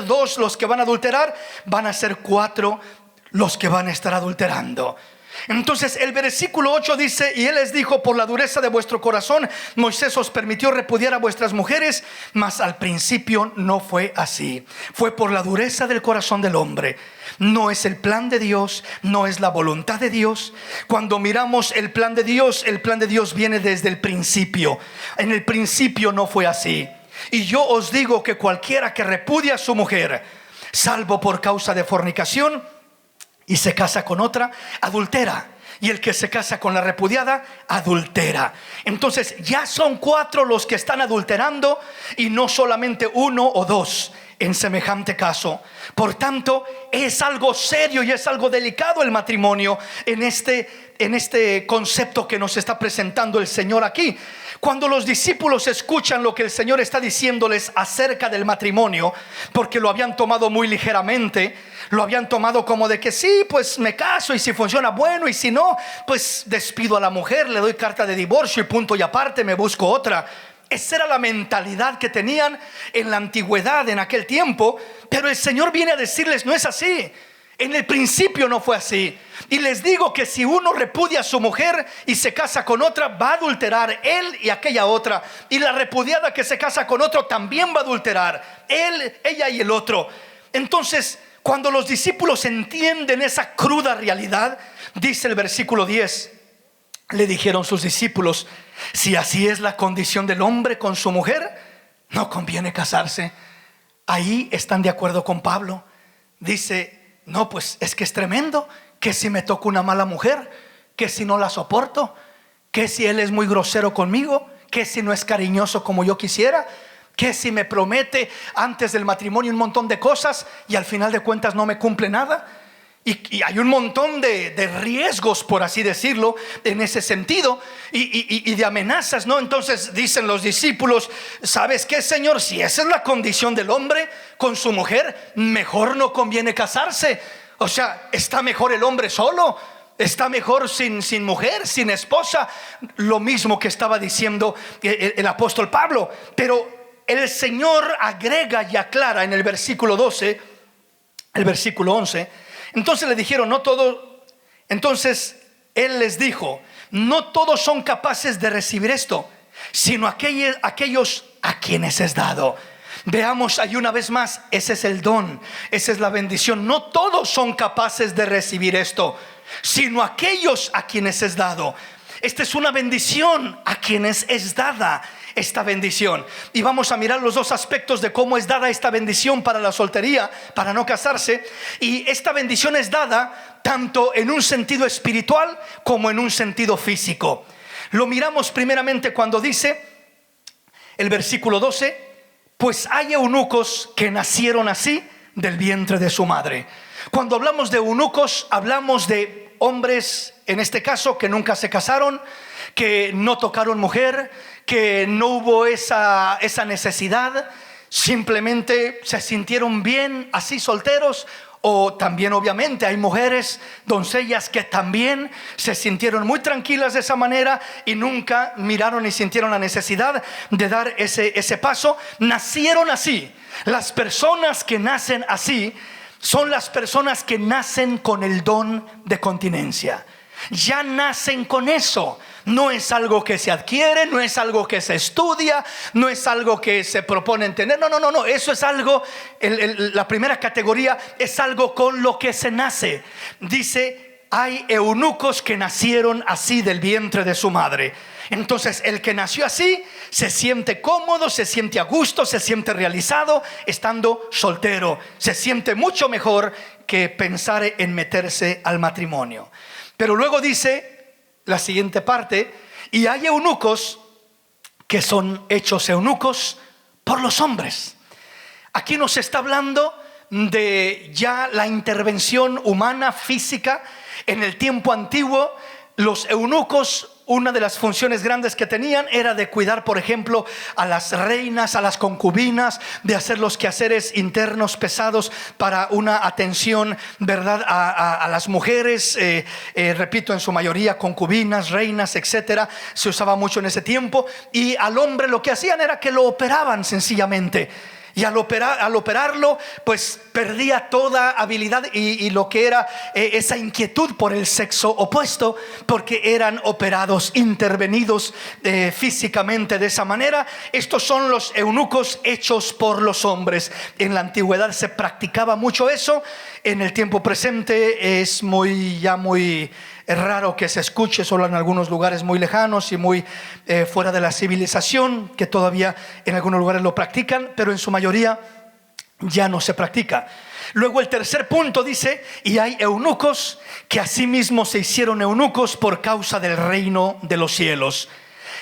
Speaker 1: dos los que van a adulterar, van a ser 4 los que van a estar adulterando. Entonces el versículo 8 dice: y Él les dijo: por la dureza de vuestro corazón, Moisés os permitió repudiar a vuestras mujeres, mas al principio no fue así. Fue por la dureza del corazón del hombre. No es el plan de Dios, no es la voluntad de Dios. Cuando miramos el plan de Dios viene desde el principio. En el principio no fue así. Y yo os digo que cualquiera que repudia a su mujer, salvo por causa de fornicación, y se casa con otra, adultera. Y el que se casa con la repudiada, adultera. Entonces ya son 4 los que están adulterando, y no solamente 1 o 2 en semejante caso. Por tanto, es algo serio y es algo delicado el matrimonio en este concepto que nos está presentando el Señor aquí. Cuando los discípulos escuchan lo que el Señor está diciéndoles acerca del matrimonio, porque lo habían tomado muy ligeramente, lo habían tomado como de que sí, pues me caso, y si funciona bueno, y si no, pues despido a la mujer, le doy carta de divorcio y punto y aparte, me busco otra. Esa era la mentalidad que tenían en la antigüedad, en aquel tiempo. Pero el Señor viene a decirles: no es así. En el principio no fue así. Y les digo que si uno repudia a su mujer y se casa con otra, va a adulterar él y aquella otra. Y la repudiada que se casa con otro también va a adulterar él, ella y el otro. Entonces, cuando los discípulos entienden esa cruda realidad, dice el versículo 10: le dijeron sus discípulos: si así es la condición del hombre con su mujer, no conviene casarse. Ahí están de acuerdo con Pablo. Dice: no, pues es que es tremendo que si me toca una mala mujer, ¿Qué si no la soporto? ¿Qué si él es muy grosero conmigo? ¿Qué si no es cariñoso como yo quisiera? ¿Qué si me promete antes del matrimonio un montón de cosas y al final de cuentas no me cumple nada? Y hay un montón de riesgos, por así decirlo, en ese sentido, y de amenazas, ¿no? Entonces dicen los discípulos: ¿sabes qué, Señor? Si esa es la condición del hombre con su mujer, mejor no conviene casarse. O sea, está mejor el hombre solo, está mejor sin mujer, sin esposa. Lo mismo que estaba diciendo el apóstol Pablo. Pero el Señor agrega y aclara en el versículo 12, el versículo 11. Entonces le dijeron, no todos. Entonces él les dijo: no todos son capaces de recibir esto, sino aquellos a quienes es dado. Veamos ahí una vez más, ese es el don, esa es la bendición. No todos son capaces de recibir esto, sino aquellos a quienes es dado. Esta es una bendición a quienes es dada esta bendición. Y vamos a mirar los dos aspectos de cómo es dada esta bendición para la soltería, para no casarse. Y esta bendición es dada tanto en un sentido espiritual como en un sentido físico. Lo miramos primeramente cuando dice el versículo 12: pues hay eunucos que nacieron así del vientre de su madre. Cuando hablamos de eunucos, hablamos de hombres, en este caso, que nunca se casaron, que no tocaron mujer, que no hubo esa necesidad, simplemente se sintieron bien así solteros. O también obviamente hay mujeres, doncellas, que también se sintieron muy tranquilas de esa manera y nunca miraron ni sintieron la necesidad de dar ese paso. Nacieron así. Las personas que nacen así son las personas que nacen con el don de continencia. Ya nacen con eso. No es algo que se adquiere, no es algo que se estudia, no es algo que se propone tener. No. Eso es algo, la primera categoría es algo con lo que se nace. Dice: hay eunucos que nacieron así del vientre de su madre. Entonces el que nació así se siente cómodo, se siente a gusto, se siente realizado estando soltero. Se siente mucho mejor que pensar en meterse al matrimonio. Pero luego dice la siguiente parte: y hay eunucos que son hechos eunucos por los hombres. Aquí nos está hablando de ya la intervención humana, física. En el tiempo antiguo, los eunucos, una de las funciones grandes que tenían era de cuidar, por ejemplo, a las reinas, a las concubinas, de hacer los quehaceres internos pesados para una atención, ¿verdad?, a las mujeres. Repito, en su mayoría concubinas, reinas, etcétera. Se usaba mucho en ese tiempo. Y al hombre lo que hacían era que lo operaban sencillamente. Y al operarlo, pues perdía toda habilidad y lo que era esa inquietud por el sexo opuesto, porque eran operados, intervenidos físicamente de esa manera. Estos son los eunucos hechos por los hombres. En la antigüedad se practicaba mucho eso. En el tiempo presente es muy raro que se escuche, solo en algunos lugares muy lejanos y muy fuera de la civilización, que todavía en algunos lugares lo practican, pero en su mayoría ya no se practica. Luego el tercer punto dice: y hay eunucos que asimismo se hicieron eunucos por causa del reino de los cielos.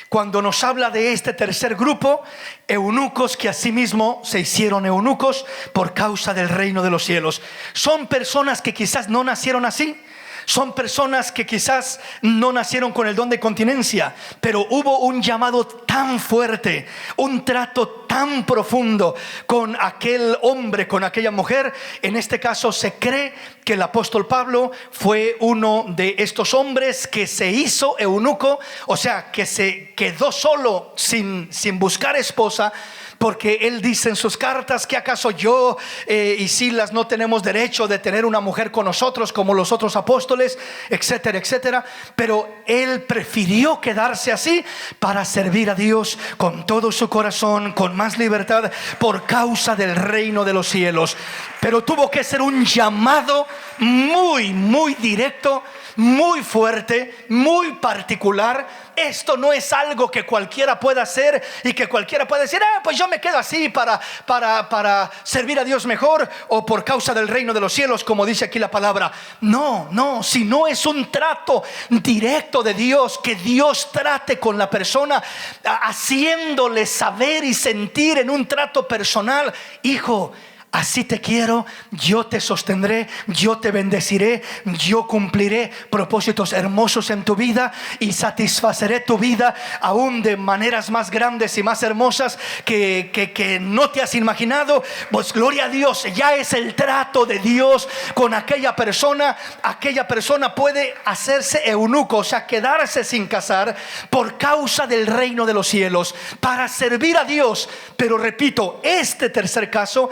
Speaker 1: Cuando nos habla de este tercer grupo, eunucos que asimismo se hicieron eunucos por causa del reino de los cielos, son personas que quizás no nacieron así. Son personas que quizás no nacieron con el don de continencia, pero hubo un llamado tan fuerte, un trato tan profundo con aquel hombre, con aquella mujer. En este caso se cree que el apóstol Pablo fue uno de estos hombres que se hizo eunuco, o sea, que se quedó solo sin buscar esposa. Porque él dice en sus cartas que acaso yo y Silas no tenemos derecho de tener una mujer con nosotros como los otros apóstoles, etcétera, etcétera. Pero él prefirió quedarse así para servir a Dios con todo su corazón, con más libertad, por causa del reino de los cielos. pero tuvo que ser un llamado muy, muy directo, muy fuerte, muy particular. Esto no es algo que cualquiera pueda hacer y que cualquiera pueda decir, pues yo me quedo así para servir a Dios mejor, o por causa del reino de los cielos, como dice aquí la palabra. No, si no es un trato directo de Dios, que Dios trate con la persona, haciéndole saber y sentir en un trato personal: hijo, así te quiero, yo te sostendré, yo te bendeciré, yo cumpliré propósitos hermosos en tu vida y satisfaceré tu vida aún de maneras más grandes y más hermosas que no te has imaginado. Pues gloria a Dios, ya es el trato de Dios con aquella persona. Aquella persona puede hacerse eunuco, o sea, quedarse sin casar por causa del reino de los cielos, para servir a Dios. Pero repito, este tercer caso,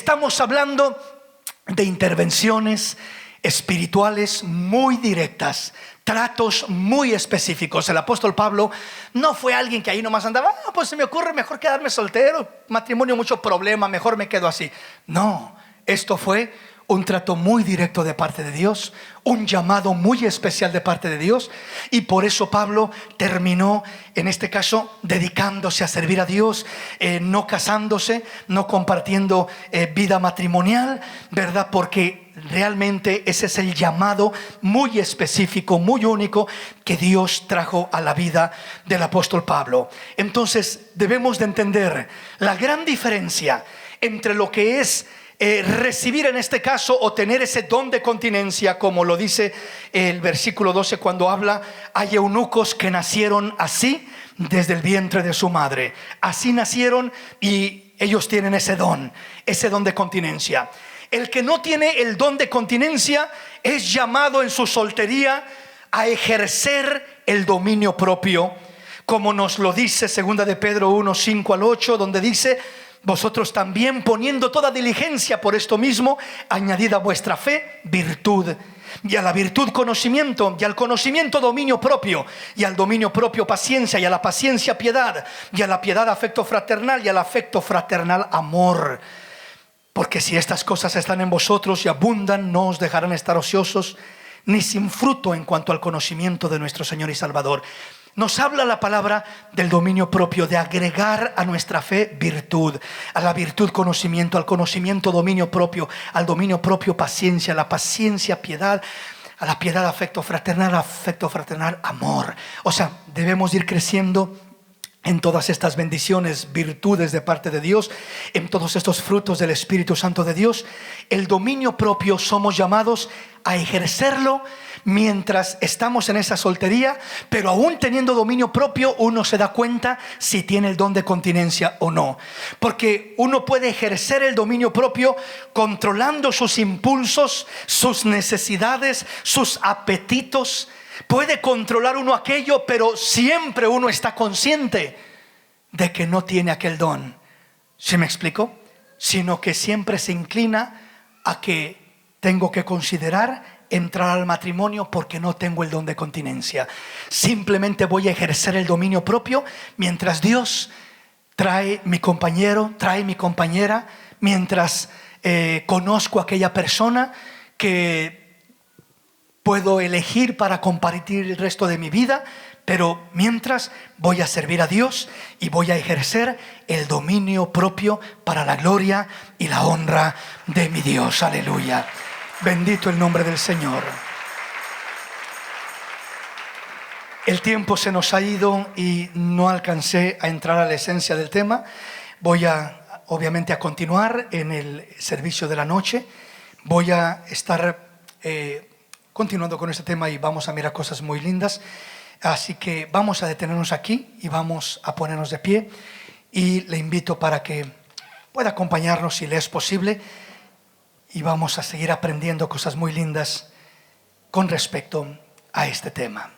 Speaker 1: estamos hablando de intervenciones espirituales muy directas, tratos muy específicos. El apóstol Pablo no fue alguien que ahí nomás andaba, pues se me ocurre mejor quedarme soltero, matrimonio mucho problema, mejor me quedo así. No, esto fue un trato muy directo de parte de Dios, un llamado muy especial de parte de Dios. Y por eso Pablo terminó, en este caso, dedicándose a servir a Dios, no casándose, no compartiendo vida matrimonial, ¿verdad? Porque realmente ese es el llamado muy específico, muy único, que Dios trajo a la vida del apóstol Pablo. Entonces debemos de entender la gran diferencia entre lo que es recibir, en este caso, o tener ese don de continencia, como lo dice el versículo 12 cuando habla: hay eunucos que nacieron así desde el vientre de su madre. Así nacieron y ellos tienen ese don de continencia. El que no tiene el don de continencia es llamado en su soltería a ejercer el dominio propio, como nos lo dice 2 de Pedro 1, 5 al 8, donde dice: vosotros también, poniendo toda diligencia por esto mismo, añadid a vuestra fe virtud, y a la virtud conocimiento, y al conocimiento dominio propio, y al dominio propio paciencia, y a la paciencia piedad, y a la piedad afecto fraternal, y al afecto fraternal amor. Porque si estas cosas están en vosotros y abundan, no os dejarán estar ociosos ni sin fruto en cuanto al conocimiento de nuestro Señor y Salvador. Nos habla la palabra del dominio propio, de agregar a nuestra fe virtud, a la virtud conocimiento, al conocimiento dominio propio, al dominio propio paciencia, a la paciencia piedad, a la piedad afecto fraternal amor. O sea, debemos ir creciendo en todas estas bendiciones, virtudes de parte de Dios, en todos estos frutos del Espíritu Santo de Dios. El dominio propio somos llamados a ejercerlo mientras estamos en esa soltería, pero aún teniendo dominio propio, uno se da cuenta si tiene el don de continencia o no. Porque uno puede ejercer el dominio propio controlando sus impulsos, sus necesidades, sus apetitos. Puede controlar uno aquello, pero siempre uno está consciente de que no tiene aquel don. ¿Sí me explico? Sino que siempre se inclina a que tengo que considerar entrar al matrimonio porque no tengo el don de continencia. Simplemente voy a ejercer el dominio propio mientras Dios trae mi compañero, trae mi compañera, mientras conozco a aquella persona que puedo elegir para compartir el resto de mi vida, pero mientras voy a servir a Dios y voy a ejercer el dominio propio para la gloria y la honra de mi Dios. Aleluya. Bendito el nombre del Señor. El tiempo se nos ha ido y no alcancé a entrar a la esencia del tema. Voy obviamente a continuar en el servicio de la noche. Voy a estar continuando con este tema y vamos a mirar cosas muy lindas. Así que vamos a detenernos aquí y vamos a ponernos de pie. Y le invito para que pueda acompañarnos si le es posible. Y vamos a seguir aprendiendo cosas muy lindas con respecto a este tema.